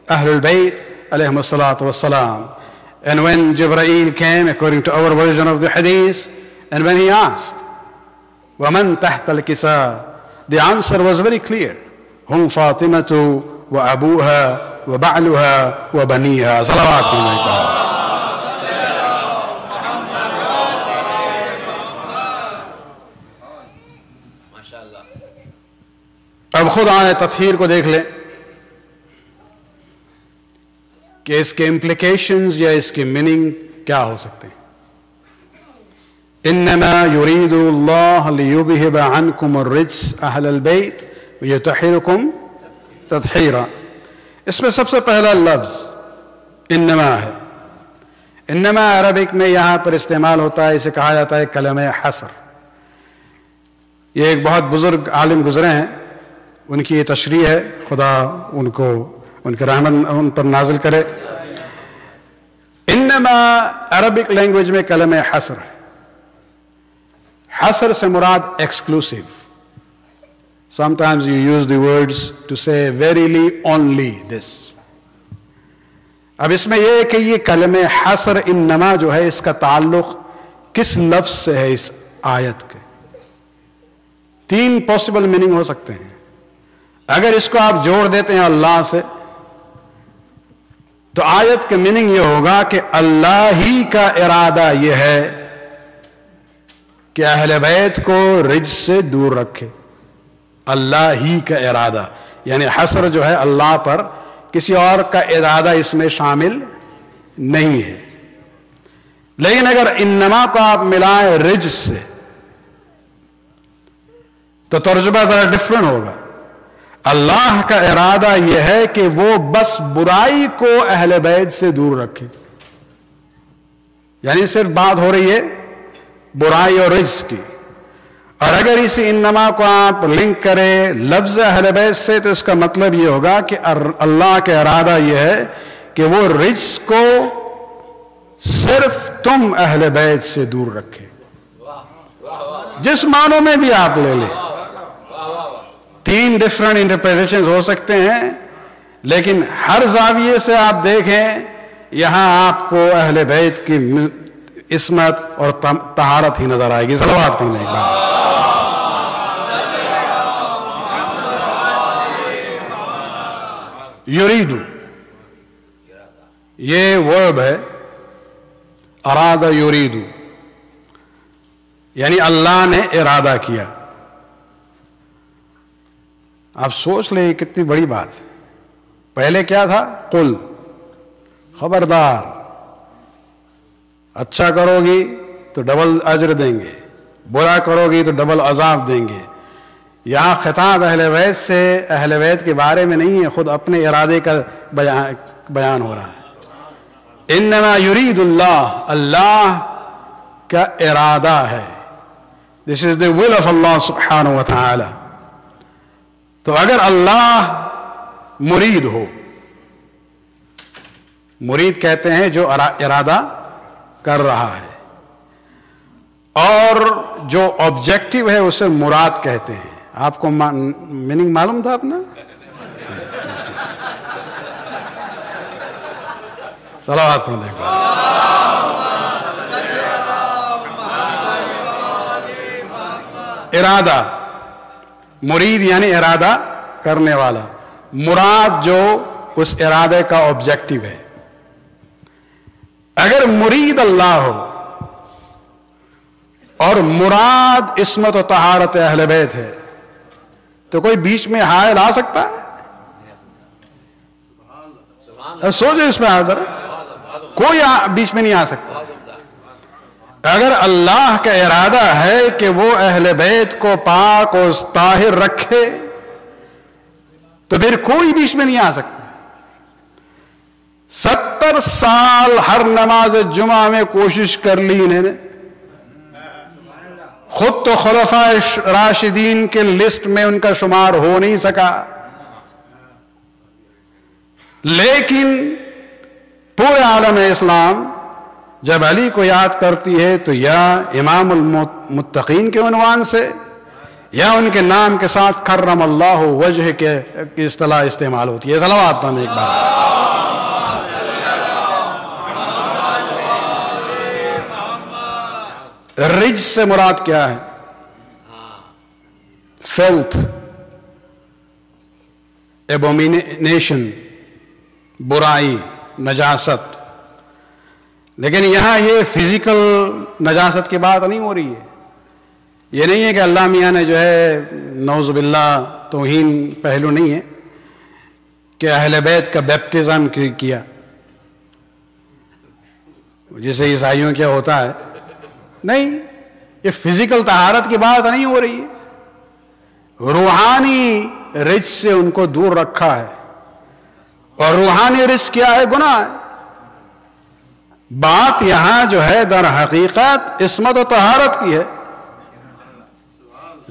Ahlul Bayt alayhimu salatu wassalam. And when Jibreel came, according to our version of the hadith, and when he asked, وَمَنْ تَحْتَ الْكِسَى, the answer was very clear. هُمْ فَاطِمَةُ وَأَبُوهَا وَبَعْلُهَا وَبَنِيهَا. Salawat alayhi. اب خود آیت تطہیر کو دیکھ لیں کہ اس کے امپلیکیشنز یا اس کے میننگ کیا ہو سکتے ہیں. انما یرید اللہ لیذہب عنکم الرجس اہل البیت ویطہرکم تطہیرا. اس میں سب سے پہلا لفظ انما ہے. انما عربک میں یہاں پر استعمال ہوتا ہے, اسے کہا جاتا ہے کلمہ حصر. یہ ایک بہت بزرگ عالم گزرے ہیں, ان کی یہ تشریح ہے, خدا ان کے رحمت ان پر نازل کرے. انما عربک لینگویج میں کلمہ حصر ہے. حصر سے مراد exclusive. Sometimes you use the words to say verily only this. اب اس میں یہ ہے کہ یہ کلمہ حصر انما جو ہے, اس کا تعلق کس لفظ سے ہے اس آیت کے. 3 پاسبل میننگ ہو سکتے ہیں. اگر اس کو آپ جوڑ دیتے ہیں اللہ سے, تو آیت کا میننگ یہ ہوگا کہ اللہ ہی کا ارادہ یہ ہے کہ اہل بیت کو رجس سے دور رکھے. اللہ ہی کا ارادہ, یعنی حصر جو ہے اللہ پر, کسی اور کا ارادہ اس میں شامل نہیں ہے. لیکن اگر انما کو آپ ملائیں رجس سے تو ترجمہ ذرا ڈفرنٹ ہوگا. اللہ کا ارادہ یہ ہے کہ وہ بس برائی کو اہل بیت سے دور رکھے. یعنی صرف بات ہو رہی ہے برائی اور رجس کی. اور اگر اسی انما کو آپ لنک کریں لفظ اہل بیت سے, تو اس کا مطلب یہ ہوگا کہ اللہ کا ارادہ یہ ہے کہ وہ رجس کو صرف تم اہل بیت سے دور رکھے. جس معنوں میں بھی آپ لے لیں, 3 ڈفرنٹ انٹرپریٹیشنز ہو سکتے ہیں, لیکن ہر زاویے سے آپ دیکھیں یہاں آپ کو اہل بیت کی عصمت اور طہارت ہی نظر آئے گی. صلوات پڑھنے کے بعد یریدو, یہ ورب ہے, اراد یریدو, یعنی اللہ نے ارادہ کیا. آپ سوچ لیں کتنی بڑی بات. پہلے کیا تھا؟ قل، خبردار، اچھا کرو گی تو ڈبل اجر دیں گے، برا کرو گی تو ڈبل عذاب دیں گے. یہاں خطاب اہل بیت سے اہل بیت کے بارے میں نہیں ہے، خود اپنے ارادے کا بیان ہو رہا ہے. انما یرید اللہ، اللہ کا ارادہ ہے. This is the will of Allah subhanahu wa ta'ala. تو اگر اللہ مرید ہو، مرید کہتے ہیں جو ارادہ کر رہا ہے، اور جو آبجیکٹو ہے اسے مراد کہتے ہیں. آپ کو میننگ معلوم تھا اپنا؟ صلوات پڑھ دیں. ارادہ، مرید یعنی ارادہ کرنے والا، مراد جو اس ارادے کا آبجیکٹو ہے. اگر مرید اللہ ہو اور مراد عصمت و طہارت اہل بیت ہے تو کوئی بیچ میں حائل آ سکتا ہے؟ سوچے اس پہ حاضر، کوئی بیچ میں نہیں آ سکتا. اگر اللہ کا ارادہ ہے کہ وہ اہل بیت کو پاک اور طاہر رکھے تو پھر کوئی بیچ میں نہیں آ سکتا. 70 سال ہر نماز جمعہ میں کوشش کر لی انہوں نے، خود تو خلفاء راشدین کے لسٹ میں ان کا شمار ہو نہیں سکا، لیکن پورے عالم اسلام جب علی کو یاد کرتی ہے تو یا امام المتقین کے عنوان سے یا ان کے نام کے ساتھ کرم اللہ وجہ کی اصطلاح استعمال ہوتی ہے. صلوات پڑھیں ایک بار. رج سے مراد کیا ہے؟ فیلتھ، ایبومینیشن، برائی، نجاست. لیکن یہاں یہ فزیکل نجاست کی بات نہیں ہو رہی ہے. یہ نہیں ہے کہ اللہ میاں نے جو ہے نعوذ باللہ توہین پہلو نہیں ہے کہ اہل بیت کا بیپٹزم کیا جیسے عیسائیوں کیا ہوتا ہے. نہیں، یہ فزیکل طہارت کی بات نہیں ہو رہی ہے. روحانی رچ سے ان کو دور رکھا ہے، اور روحانی رچ کیا ہے؟ گناہ ہے. بات یہاں جو ہے در حقیقت عصمت و طہارت کی ہے.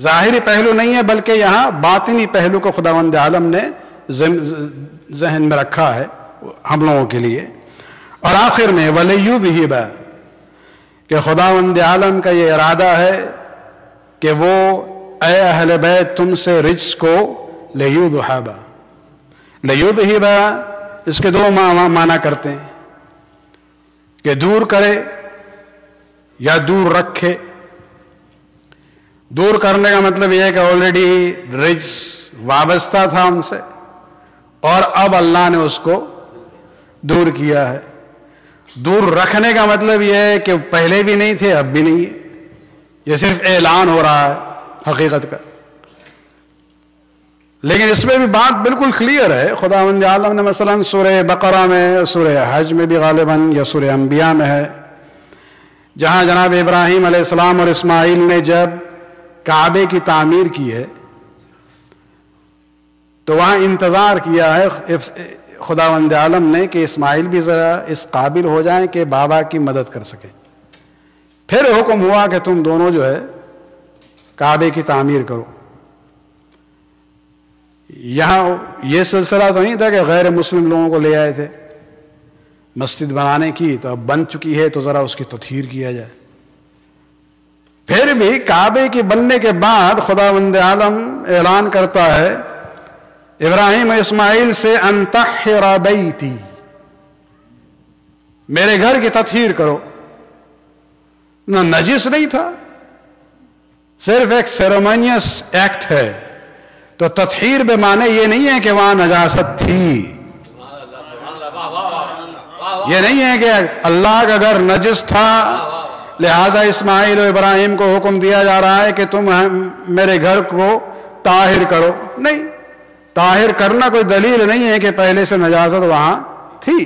ظاہری پہلو نہیں ہے بلکہ یہاں باطنی پہلو کو خداوند عالم نے ذہن میں رکھا ہے ہم لوگوں کے لیے. اور آخر میں وَلِيُذْهِبَ، کہ خداوند عالم کا یہ ارادہ ہے کہ وہ اے اہل بیت تم سے رجس کو لِيُذْهَبَ. لِيُذْهِبَ اس کے دو معنی کرتے ہیں کہ دور کرے یا دور رکھے. دور کرنے کا مطلب یہ ہے کہ آلریڈی رجس وابستہ تھا ان سے اور اب اللہ نے اس کو دور کیا ہے. دور رکھنے کا مطلب یہ ہے کہ پہلے بھی نہیں تھے اب بھی نہیں ہے. یہ صرف اعلان ہو رہا ہے حقیقت کا. لیکن اس میں بھی بات بالکل کلیئر ہے. خداوند عالم نے مثلا سورہ بقرہ میں، سورہ حج میں بھی غالباً، یا سورہ انبیاء میں ہے، جہاں جناب ابراہیم علیہ السلام اور اسماعیل نے جب کعبے کی تعمیر کی ہے تو وہاں انتظار کیا ہے خداوند عالم نے کہ اسماعیل بھی ذرا اس قابل ہو جائیں کہ بابا کی مدد کر سکیں. پھر حکم ہوا کہ تم دونوں جو ہے کعبے کی تعمیر کرو. یہاں یہ سلسلہ تو نہیں تھا کہ غیر مسلم لوگوں کو لے آئے تھے مسجد بنانے کی، تو اب بن چکی ہے تو ذرا اس کی تطہیر کیا جائے. پھر بھی کعبے کی بننے کے بعد خداوند عالم اعلان کرتا ہے ابراہیم و اسماعیل سے ان طہر بیتی، میرے گھر کی تطہیر کرو. نہ نجس نہیں تھا، صرف ایک سیریمونیس ایکٹ ہے. تو تطہیر بے معنی یہ نہیں ہے کہ وہاں نجاست تھی. یہ نہیں ہے کہ اللہ کا گھر نجس تھا لہذا اسماعیل و ابراہیم کو حکم دیا جا رہا ہے کہ تم میرے گھر کو طاہر کرو. نہیں، طاہر کرنا کوئی دلیل نہیں ہے کہ پہلے سے نجاست وہاں تھی.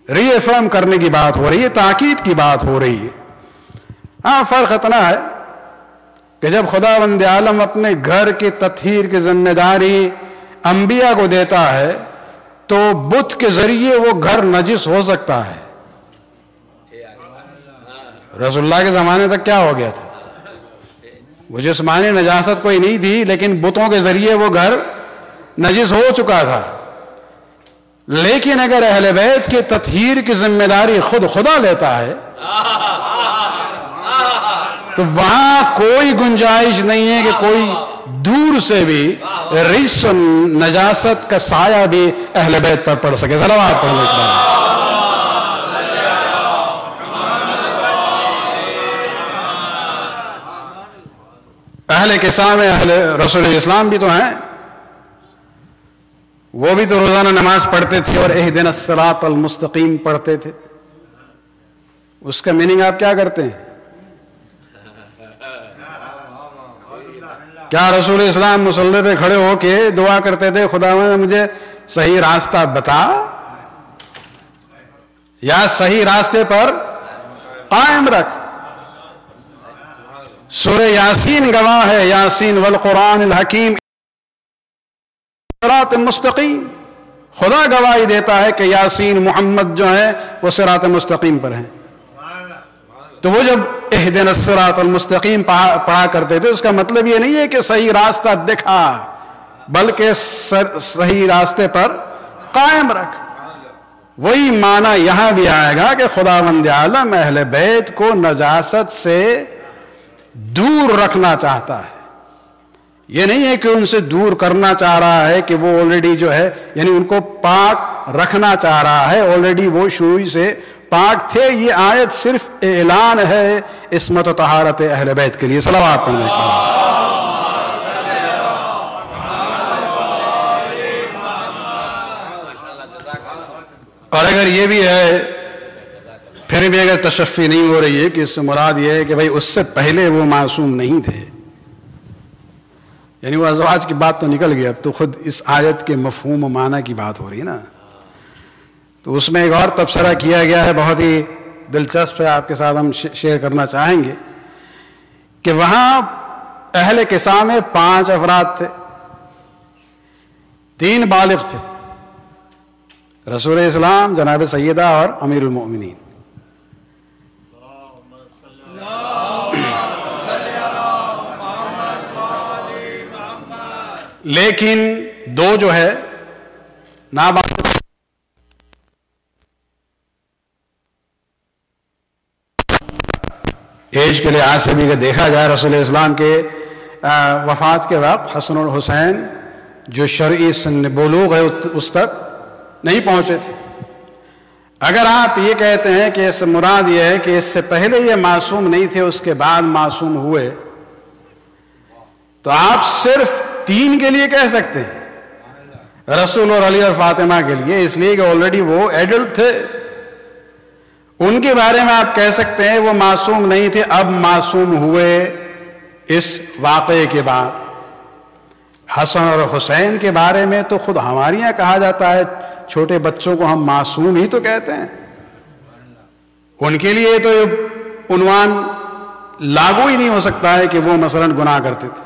ری افرم کرنے کی بات ہو رہی ہے، تاکید کی بات ہو رہی ہے. ہاں، فرق اتنا ہے کہ جب خداوند عالم اپنے گھر کی تطہیر کی ذمہ داری انبیاء کو دیتا ہے تو بت کے ذریعے وہ گھر نجس ہو سکتا ہے. رسول اللہ کے زمانے تک کیا ہو گیا تھا؟ وہ جسمانی نجاست کوئی نہیں تھی، لیکن بتوں کے ذریعے وہ گھر نجس ہو چکا تھا. لیکن اگر اہل بیت کی تطہیر کی ذمہ داری خود خدا لیتا ہے تو وہاں کوئی گنجائش نہیں ہے کہ کوئی دور سے بھی رجس و نجاست کا سایہ بھی اہل بیت پر پڑ سکے. صلوات پڑھنے کے بعد اہل کساء میں اہل رسول اسلام بھی تو ہیں، وہ بھی تو روزانہ نماز پڑھتے تھے اور اہدنا الصراط المستقیم پڑھتے تھے. اس کا میننگ آپ کیا کرتے ہیں؟ کیا رسول اسلام مصلی پہ کھڑے ہو کے دعا کرتے تھے خداوند مجھے صحیح راستہ بتا، یا صحیح راستے پر قائم رکھ؟ سورہ یاسین گواہ ہے، یاسین والقرآن الحکیم صراط مستقیم. خدا گواہی دیتا ہے کہ یاسین محمد جو ہے وہ صراط مستقیم پر ہیں. تو وہ جب اہدنا الصراط المستقیم پڑھا کرتے تھے، اس کا مطلب یہ نہیں ہے کہ صحیح راستہ دکھا، بلکہ صحیح راستے پر قائم رکھ. وہی معنی یہاں بھی آئے گا کہ خداوند عالم اہل بیت کو نجاست سے دور رکھنا چاہتا ہے. یہ نہیں ہے کہ ان سے دور کرنا چاہ رہا ہے کہ وہ آلریڈی جو ہے، یعنی ان کو پاک رکھنا چاہ رہا ہے، آلریڈی وہ شروع سے پاک تھے. یہ آیت صرف اعلان ہے عصمت و طہارت اہل بیت کے لیے. صلوات پڑھنے کے بعد اور اگر یہ بھی ہے، پھر بھی اگر تشفی نہیں ہو رہی ہے کہ اس سے مراد یہ ہے کہ بھائی اس سے پہلے وہ معصوم نہیں تھے، یعنی وہ ازواج کی بات تو نکل گئی، اب تو خود اس آیت کے مفہوم و معنی کی بات ہو رہی ہے نا. تو اس میں ایک اور تبصرہ کیا گیا ہے، بہت ہی دلچسپ ہے، آپ کے ساتھ ہم شیئر کرنا چاہیں گے کہ وہاں اہل کساء میں 5 افراد تھے، 3 بالغ تھے، رسول اسلام، جناب سیدہ اور امیر المؤمنین. لیکن 2 جو ہے نابالغ، ایج کے لحاظ سے بھی دیکھا جائے رسول اسلام کے وفات کے وقت حسن اور حسین جو شرعی سن بلوغ ہے اس تک نہیں پہنچے تھے. اگر آپ یہ کہتے ہیں کہ اس مراد یہ ہے کہ اس سے پہلے یہ معصوم نہیں تھے، اس کے بعد معصوم ہوئے، تو آپ صرف 3 کے لیے کہہ سکتے ہیں، رسول اور علی اور فاطمہ کے لیے، اس لیے کہ آلریڈی وہ ایڈلٹ تھے. ان کے بارے میں آپ کہہ سکتے ہیں وہ معصوم نہیں تھے، اب معصوم ہوئے اس واقعے کے بعد. حسن اور حسین کے بارے میں تو خود ہمارے یہاں کہا جاتا ہے چھوٹے بچوں کو ہم معصوم ہی تو کہتے ہیں. ان کے لیے تو یہ عنوان لاگو ہی نہیں ہو سکتا ہے کہ وہ مثلاً گناہ کرتے تھے.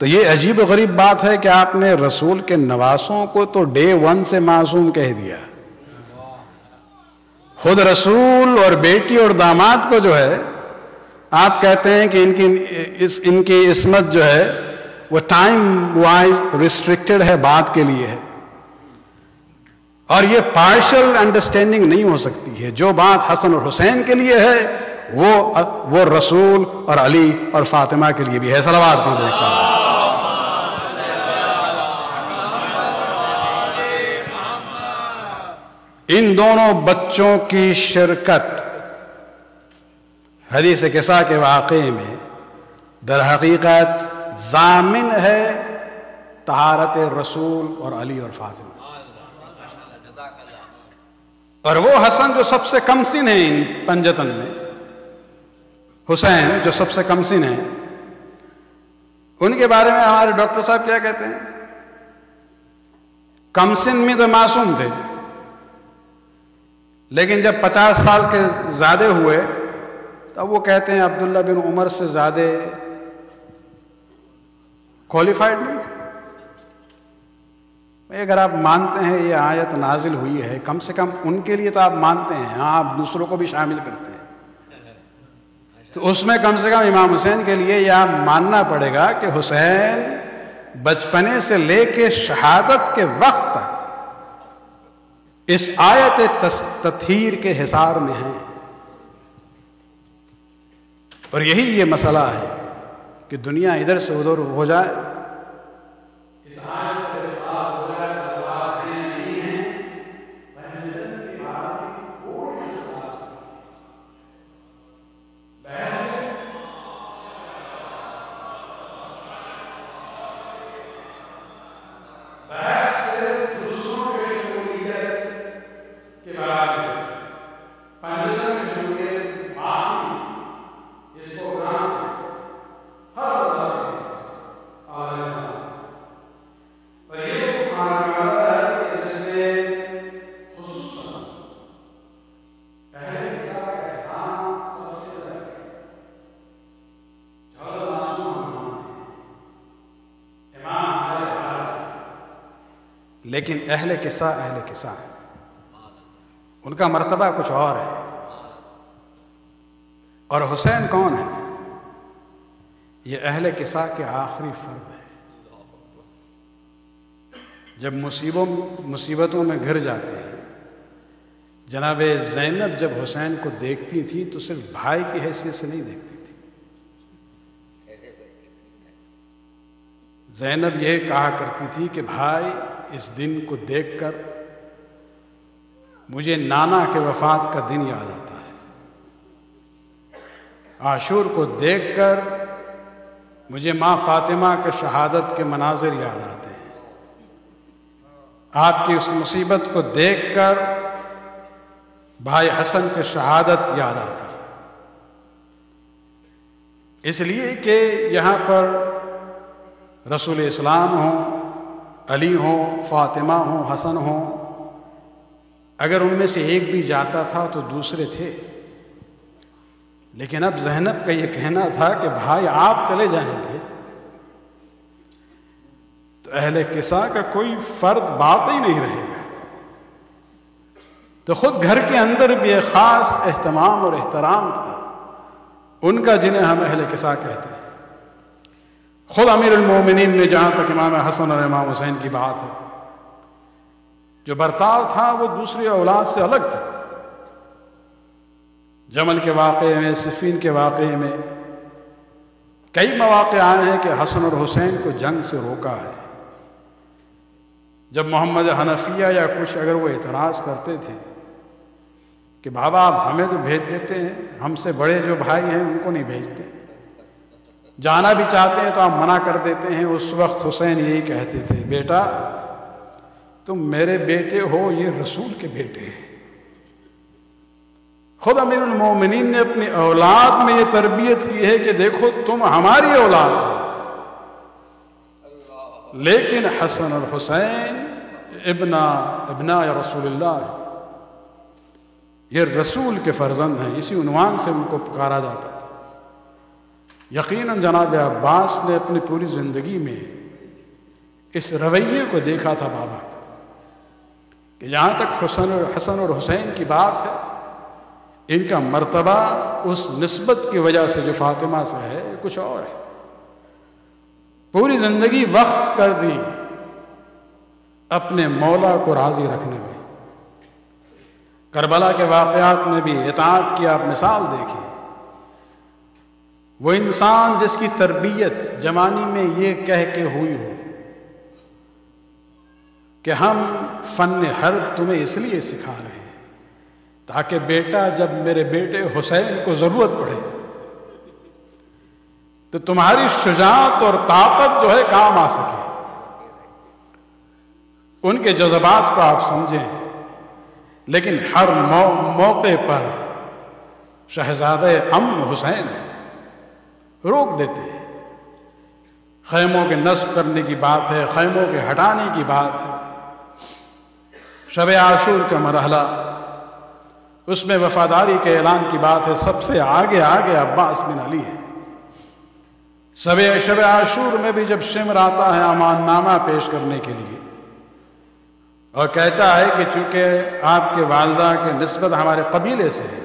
تو یہ عجیب و غریب بات ہے کہ آپ نے رسول کے نواسوں کو تو ڈے 1 سے معصوم کہہ دیا. خود رسول اور بیٹی اور داماد کو جو ہے آپ کہتے ہیں کہ ان کی عصمت جو ہے وہ ٹائم وائز ریسٹرکٹڈ ہے، بات کے لیے ہے. اور یہ پارشل انڈرسٹینڈنگ نہیں ہو سکتی ہے. جو بات حسن اور حسین کے لیے ہے وہ رسول اور علی اور فاطمہ کے لیے بھی ہے. صلوات پڑھ دیکھتا ہوں. ان دونوں بچوں کی شرکت حدیث کساء کے واقعے میں در حقیقت ضامن ہے طہارت رسول اور علی اور فاطمہ. اور وہ حسن جو سب سے کم سن ہیں ان پنجتن میں، حسین جو سب سے کم سن ہیں، ان کے بارے میں ہمارے ڈاکٹر صاحب کیا کہتے ہیں؟ کم سن میں تو معصوم تھے، لیکن جب 50 سال کے زیادہ ہوئے تب وہ کہتے ہیں عبداللہ بن عمر سے زیادہ کوالیفائڈ نہیں تھے۔ اگر آپ مانتے ہیں یہ آیت نازل ہوئی ہے، کم سے کم ان کے لیے تو آپ مانتے ہیں، ہاں آپ دوسروں کو بھی شامل کرتے ہیں، تو اس میں کم سے کم امام حسین کے لیے یہ آپ ماننا پڑے گا کہ حسین بچپنے سے لے کے شہادت کے وقت تک اس آیت تطہیر کے حصار میں ہیں، اور یہی یہ مسئلہ ہے کہ دنیا ادھر سے ادھر ہو جائے، اس آیت کے خلاف ہو جائے، جذبات ہیں نہیں ہیں، بہن کی بات کوئی خلاف بحث صرف دوسروں کے شمولیت کے بارے میں، پنجتن کی شمولیت باقی اس کو گرام ہر اور یہ خانقاہ ہے کہ جس نے خصوصاً پہلے کے ساتھ احترام سب سے زیادہ جھول معصوم امام ہمارے بھائی، لیکن اہل قصہ ہیں، ان کا مرتبہ کچھ اور ہے۔ اور حسین کون ہے؟ یہ اہل قصہ کے آخری فرد ہیں۔ جب مصیبتوں میں گھر جاتے ہیں، جناب زینب جب حسین کو دیکھتی تھی تو صرف بھائی کی حیثیت سے نہیں دیکھتی تھی، زینب یہ کہا کرتی تھی کہ بھائی اس دن کو دیکھ کر مجھے نانا کے وفات کا دن یاد آتا ہے، عاشور کو دیکھ کر مجھے ماں فاطمہ کے شہادت کے مناظر یاد آتے ہیں، آپ کی اس مصیبت کو دیکھ کر بھائی حسن کی شہادت یاد آتی ہے۔ اس لیے کہ یہاں پر رسول اسلام ہوں، علی ہوں، فاطمہ ہوں، حسن ہوں، اگر ان میں سے ایک بھی جاتا تھا تو دوسرے تھے، لیکن اب زینب کا یہ کہنا تھا کہ بھائی آپ چلے جائیں گے تو اہل قصہ کا کوئی فرد باقی نہیں رہے گا، تو خود گھر کے اندر بھی ایک خاص اہتمام اور احترام تھا ان کا، جنہیں ہم اہل قصہ کہتے ہیں۔ خود امیر المومنین نے، جہاں تک امام حسن اور امام حسین کی بات ہے، جو برتاؤ تھا وہ دوسری اولاد سے الگ تھا۔ جمل کے واقعے میں، صفین کے واقعے میں کئی مواقع آئے ہیں کہ حسن اور حسین کو جنگ سے روکا ہے۔ جب محمد حنفیہ یا کچھ اگر وہ اعتراض کرتے تھے کہ بابا آپ ہمیں تو بھیج دیتے ہیں، ہم سے بڑے جو بھائی ہیں ان کو نہیں بھیجتے، جانا بھی چاہتے ہیں تو آپ منع کر دیتے ہیں، اس وقت حسین یہی کہتے تھے، بیٹا تم میرے بیٹے ہو، یہ رسول کے بیٹے ہیں۔ خود امیر المومنین نے اپنی اولاد میں یہ تربیت کی ہے کہ دیکھو تم ہماری اولاد ہو، لیکن حسن اور حسین ابنا رسول اللہ ہے، یہ رسول کے فرزند ہیں، اسی عنوان سے ان کو پکارا جاتا تھا۔ یقیناً جناب عباس نے اپنی پوری زندگی میں اس رویے کو دیکھا تھا بابا، کہ جہاں تک حسن اور حسین کی بات ہے، ان کا مرتبہ اس نسبت کی وجہ سے جو فاطمہ سے ہے کچھ اور ہے۔ پوری زندگی وقف کر دی اپنے مولا کو راضی رکھنے میں۔ کربلا کے واقعات میں بھی اطاعت کی آپ مثال دیکھیں، وہ انسان جس کی تربیت جوانی میں یہ کہہ کے ہوئی ہو کہ ہم فن حرب تمہیں اس لیے سکھا رہے ہیں تاکہ بیٹا جب میرے بیٹے حسین کو ضرورت پڑے تو تمہاری شجاعت اور طاقت جو ہے کام آ سکے، ان کے جذبات کو آپ سمجھیں۔ لیکن ہر موقع پر شہزادہ امن حسین ہے، روک دیتے ہیں۔ خیموں کے نصب کرنے کی بات ہے، خیموں کے ہٹانے کی بات ہے، شب عاشور کا مرحلہ، اس میں وفاداری کے اعلان کی بات ہے۔ سب سے آگے عباس بن علی ہے۔ شب عاشور میں بھی جب شمر آتا ہے امان نامہ پیش کرنے کے لیے اور کہتا ہے کہ چونکہ آپ کے والدہ کے نسبت ہمارے قبیلے سے ہے،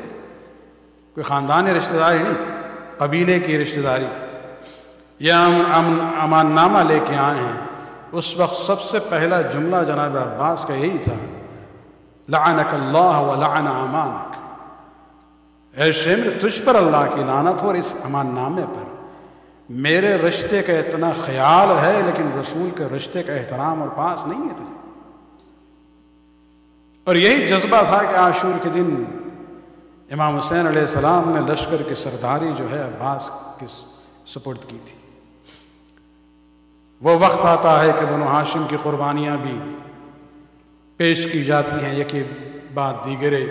کوئی خاندانی رشتہ داری نہیں تھی، قبیلے کی رشتہ داری تھی، یہ امان نامہ لے کے آئے ہیں، اس وقت سب سے پہلا جملہ جناب عباس کا یہی تھا، لعنک اللہ ولعن امانک، اے شمر تجھ پر اللہ کی لعنت ہو اور اس امان نامے پر۔ میرے رشتے کا اتنا خیال ہے لیکن رسول کے رشتے کا احترام اور پاس نہیں ہے تجھے۔ اور یہی جذبہ تھا کہ عاشور کے دن امام حسین علیہ السلام نے لشکر کی سرداری جو ہے عباس کے سپرد کی تھی۔ وہ وقت آتا ہے کہ بنو ہاشم کی قربانیاں بھی پیش کی جاتی ہیں یکی بعد دیگرے،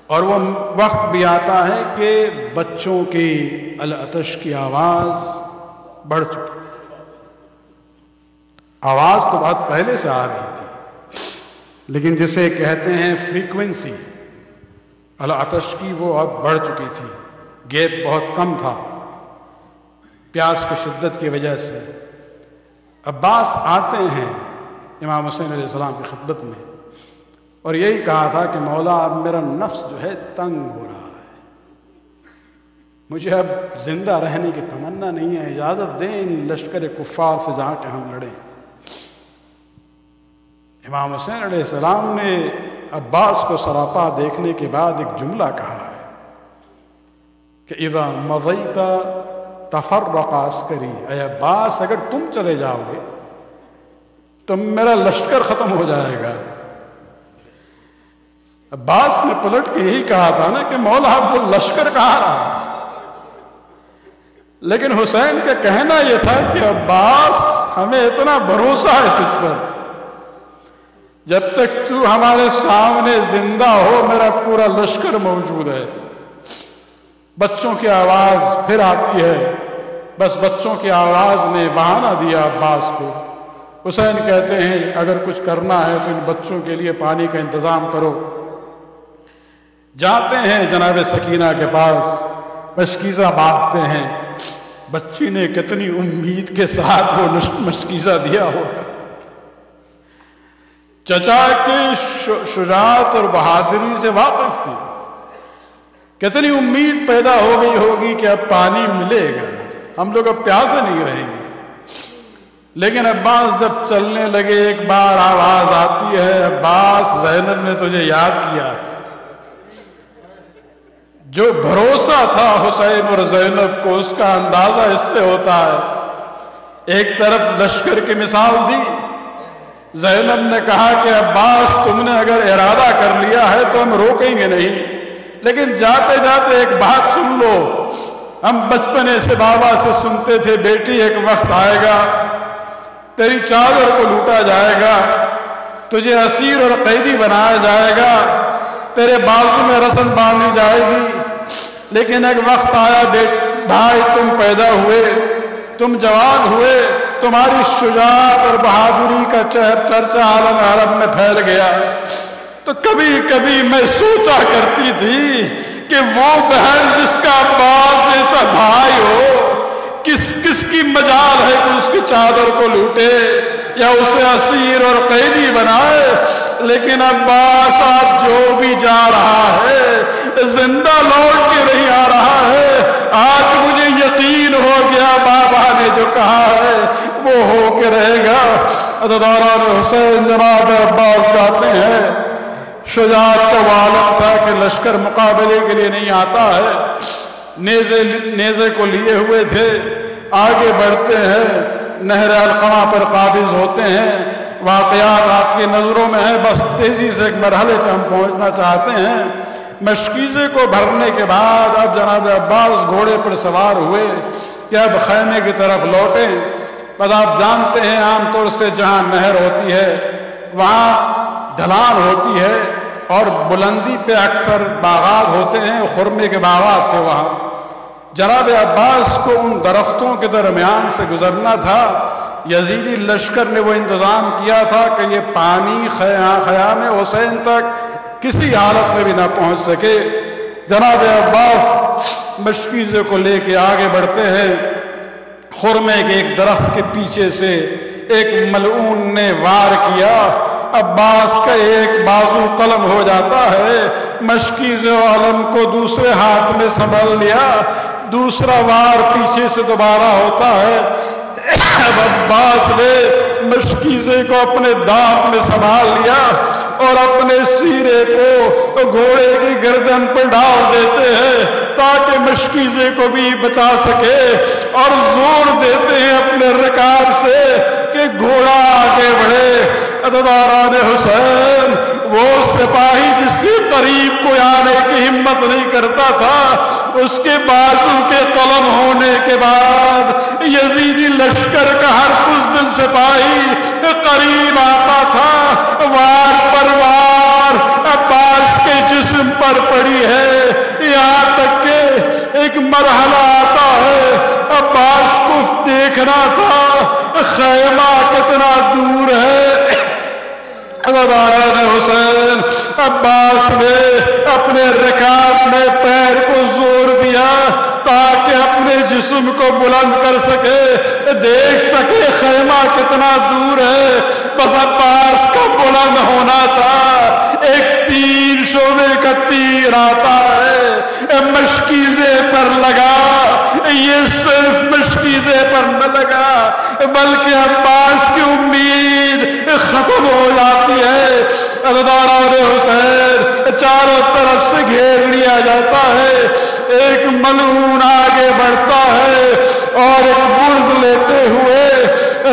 اور وہ وقت بھی آتا ہے کہ بچوں کی العطش کی آواز بڑھ چکی تھی۔ آواز تو بہت پہلے سے آ رہی تھی لیکن جسے کہتے ہیں فریکوینسی العطش کی، وہ اب بڑھ چکی تھی، گیپ بہت کم تھا پیاس کی شدت کی وجہ سے۔ عباس آتے ہیں امام حسین علیہ السلام کی خدمت میں اور یہی کہا تھا کہ مولا اب میرا نفس جو ہے تنگ ہو رہا ہے، مجھے اب زندہ رہنے کی تمنا نہیں ہے، اجازت دیں ان لشکر کفار سے جا کے ہم لڑیں۔ امام حسین علیہ السلام نے عباس کو سراپا دیکھنے کے بعد ایک جملہ کہا ہے کہ اذا مضیت تفرق عسکری، اے عباس اگر تم چلے جاؤ گے تو میرا لشکر ختم ہو جائے گا۔ عباس نے پلٹ کے یہی کہا تھا نا کہ مولا وہ لشکر کہاں رہا، لیکن حسین کا کہنا یہ تھا کہ عباس ہمیں اتنا بھروسہ ہے تجھ پر، جب تک تو ہمارے سامنے زندہ ہو میرا پورا لشکر موجود ہے۔ بچوں کی آواز پھر آتی ہے، بس بچوں کی آواز نے بہانہ دیا عباس کو۔ حسین کہتے ہیں اگر کچھ کرنا ہے تو ان بچوں کے لیے پانی کا انتظام کرو۔ جاتے ہیں جناب سکینہ کے پاس، مشکیزہ باندھتے ہیں۔ بچی نے کتنی امید کے ساتھ وہ مشکیزہ دیا ہوگا، چچا کی شجاعت اور بہادری سے واقف تھی، کتنی امید پیدا ہو گئی ہوگی کہ اب پانی ملے گا، ہم لوگ اب پیاسے نہیں رہیں گے۔ لیکن عباس جب چلنے لگے ایک بار آواز آتی ہے، عباس زینب نے تجھے یاد کیا ہے۔ جو بھروسہ تھا حسین اور زینب کو اس کا اندازہ اس سے ہوتا ہے۔ ایک طرف لشکر کی مثال دی، زینب نے کہا کہ عباس تم نے اگر ارادہ کر لیا ہے تو ہم روکیں گے نہیں، لیکن جاتے جاتے ایک بات سن لو، ہم بچپنے سے بابا سے سنتے تھے بیٹی ایک وقت آئے گا تیری چادر کو لوٹا جائے گا، تجھے اسیر اور قیدی بنایا جائے گا، تیرے بازو میں رسن باندھی جائے گی، لیکن ایک وقت آیا بھائی تم پیدا ہوئے، تم جوان ہوئے، تمہاری شجاعت اور بہادری کا چرچا عالم عرب میں پھیل گیا، تو کبھی کبھی میں سوچا کرتی تھی کہ وہ بہن جس کا باپ جیسا بھائی ہو، کس کی مجال ہے کہ اس کی چادر کو لوٹے یا اسے اسیر اور قیدی بنائے۔ لیکن عباس آج جو بھی جا رہا ہے زندہ لوٹ کے نہیں آ رہا ہے۔ آج مجھے یقین ہو گیا بابا نے جو کہا ہے وہ ہو کے رہے گا۔ عزاداران حسین جناب عباس جاتے ہیں، شجاعت کا عالم تھا کہ لشکر مقابلے کے لیے نہیں آتا ہے، نیزے کو لیے ہوئے تھے، آگے بڑھتے ہیں، نہر علقمہ پر قابض ہوتے ہیں۔ واقعات آپ کی نظروں میں ہیں، بس تیزی سے ایک مرحلے پہ ہم پہنچنا چاہتے ہیں۔ مشکیزے کو بھرنے کے بعد اب جناب عباس گھوڑے پر سوار ہوئے کہ اب خیمے کی طرف لوٹیں۔ بس آپ جانتے ہیں عام طور سے جہاں نہر ہوتی ہے وہاں ڈھلان ہوتی ہے اور بلندی پہ اکثر باغات ہوتے ہیں، خرمے کے باغات تھے وہاں۔ جناب عباس کو ان درختوں کے درمیان سے گزرنا تھا. یزیدی لشکر نے وہ انتظام کیا تھا کہ یہ پانی خیام حسین تک کسی حالت میں بھی نہ پہنچ سکے. جناب عباس مشکیزے کو لے کے آگے بڑھتے ہیں. خرمے کے ایک درخت کے پیچھے سے ایک ملعون نے وار کیا. عباس کا ایک بازو قلم ہو جاتا ہے. مشکیز علم کو دوسرے ہاتھ میں سنبھال لیا. دوسرا وار پیچھے سے دوبارہ ہوتا ہے. اب عباس نے مشکیزے کو اپنے دانت میں سنبھال لیا اور اپنے سیرے کو گھوڑے کی گردن پر ڈال دیتے ہیں تاکہ مشکیزے کو بھی بچا سکے, اور زور دیتے ہیں اپنے رکاب سے کہ گھوڑا آگے بڑھے. عزاداران حسین, وہ سپاہی جس کے قریب کوئی آنے کی ہمت نہیں کرتا تھا, اس کے بازو کے قلم ہونے کے بعد یزیدی لشکر کا ہر بزدل سپاہی قریب آتا تھا. وار پر وار عباس کے جسم پر پڑی ہے, یہاں تک کہ ایک مرحلہ آتا ہے عباس کو دیکھنا تھا خیمہ کتنا دور ہے. عزاداران حسین, عباس نے اپنے رکاب میں پیر کو زور دیا تاکہ اپنے جسم کو بلند کر سکے, دیکھ سکے خیمہ کتنا دور ہے. بس عباس کا بلند ہونا تھا. ایک 3 شعبے کا تیر آتا ہے, مشکیزے پر لگا. یہ صرف مشکیزے پر نہ لگا بلکہ عباس کی امید ختم ہو جاتی ہے. عزاداران حسین, چاروں طرف سے گھیر لیا جاتا ہے. ایک ملعون آگے بڑھتا ہے اور ایک برز لیتے ہوئے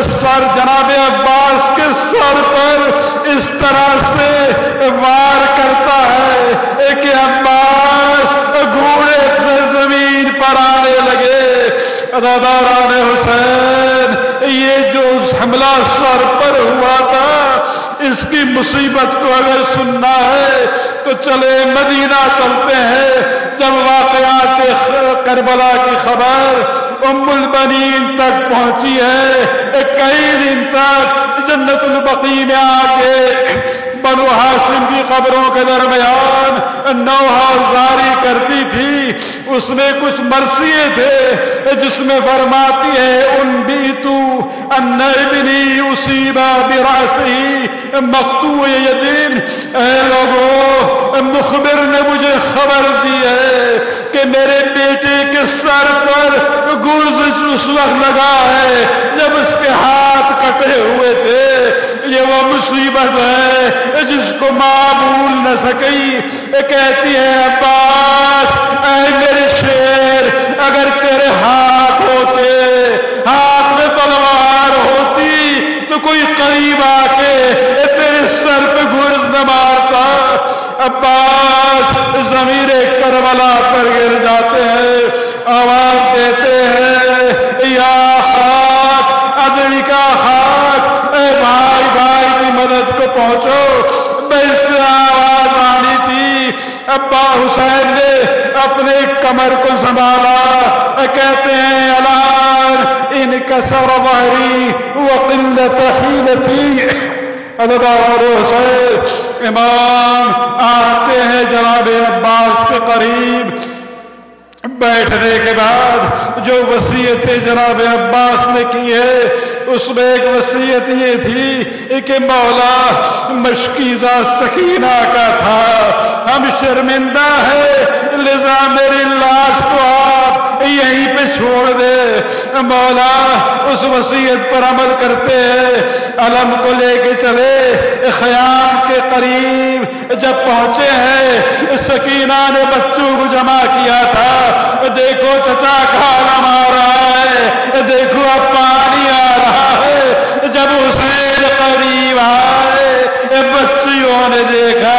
سر جناب عباس کے سر پر اس طرح سے وار کرتا ہے کہ عباس گھوڑے سے زمین پر آنے لگے. عزاداران حسین, یہ جو حملہ سر پر ہوا تھا, اس کی مصیبت کو اگر سننا ہے تو چلے مدینہ چلتے ہیں. جب واقعات کربلا کی خبر ام البنین تک پہنچی ہے, کئی دن تک جنت البقیع میں آ کے بنو ہاشم کی قبروں کے درمیان نوحہ زاری کرتی تھی. اس میں کچھ مرثیے تھے جس میں فرماتی ہے انبیتو ان ابنی اصیبا براسہ مقطوع یدین. اے لوگوں, مخبر نے مجھے خبر دی ہے کہ میرے بیٹے کے سر پر گرز اس وقت لگا ہے جب اس کے ہاتھ کٹے ہوئے تھے. یہ وہ مصیبت ہے جس کو ماں بھول نہ سکی. کہتی ہے عباس, اے میرے شیر, اگر تیرے ہاتھ ہوتے, ہاتھ میں تلوار ہوتی تو کوئی قریب آ کے تیرے سر پہ گرز نہ مارتا. عباس ضمیر کربلا پر گر جاتے ہیں, آواز دیتے ہیں یا خاک ادری کا خاک, اے بھائی بھائی کی مدد کو پہنچو. بس سے آواز آنی تھی. ابا حسین نے اپنے کمر کو سنبھالا. کہتے ہیں الان انکسر ظہری وقلت حیلتی. عزادار حسین, امام آتے ہیں جناب عباس کے قریب. بیٹھنے کے بعد جو وصیت جناب عباس نے کی ہے اس میں ایک وصیت یہ تھی کہ مولا مشکیزہ سکینہ کا تھا, ہم شرمندہ ہے لذا میری لاش کو آپ یہیں پہ چھوڑ دے. مولا اس وصیت پر عمل کرتے ہیں. علم کو لے کے چلے. خیام کے قریب جب پہنچے ہیں, سکینہ نے بچوں کو جمع کیا تھا. دیکھو چچا کا علم آ رہا ہے, دیکھو اب پانی آ رہا ہے. جب حسین قریب آئے, بچیوں نے دیکھا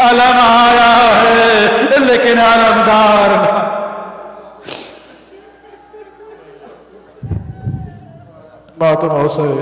علم آیا ہے لیکن علمدار نہ. باتوں حسین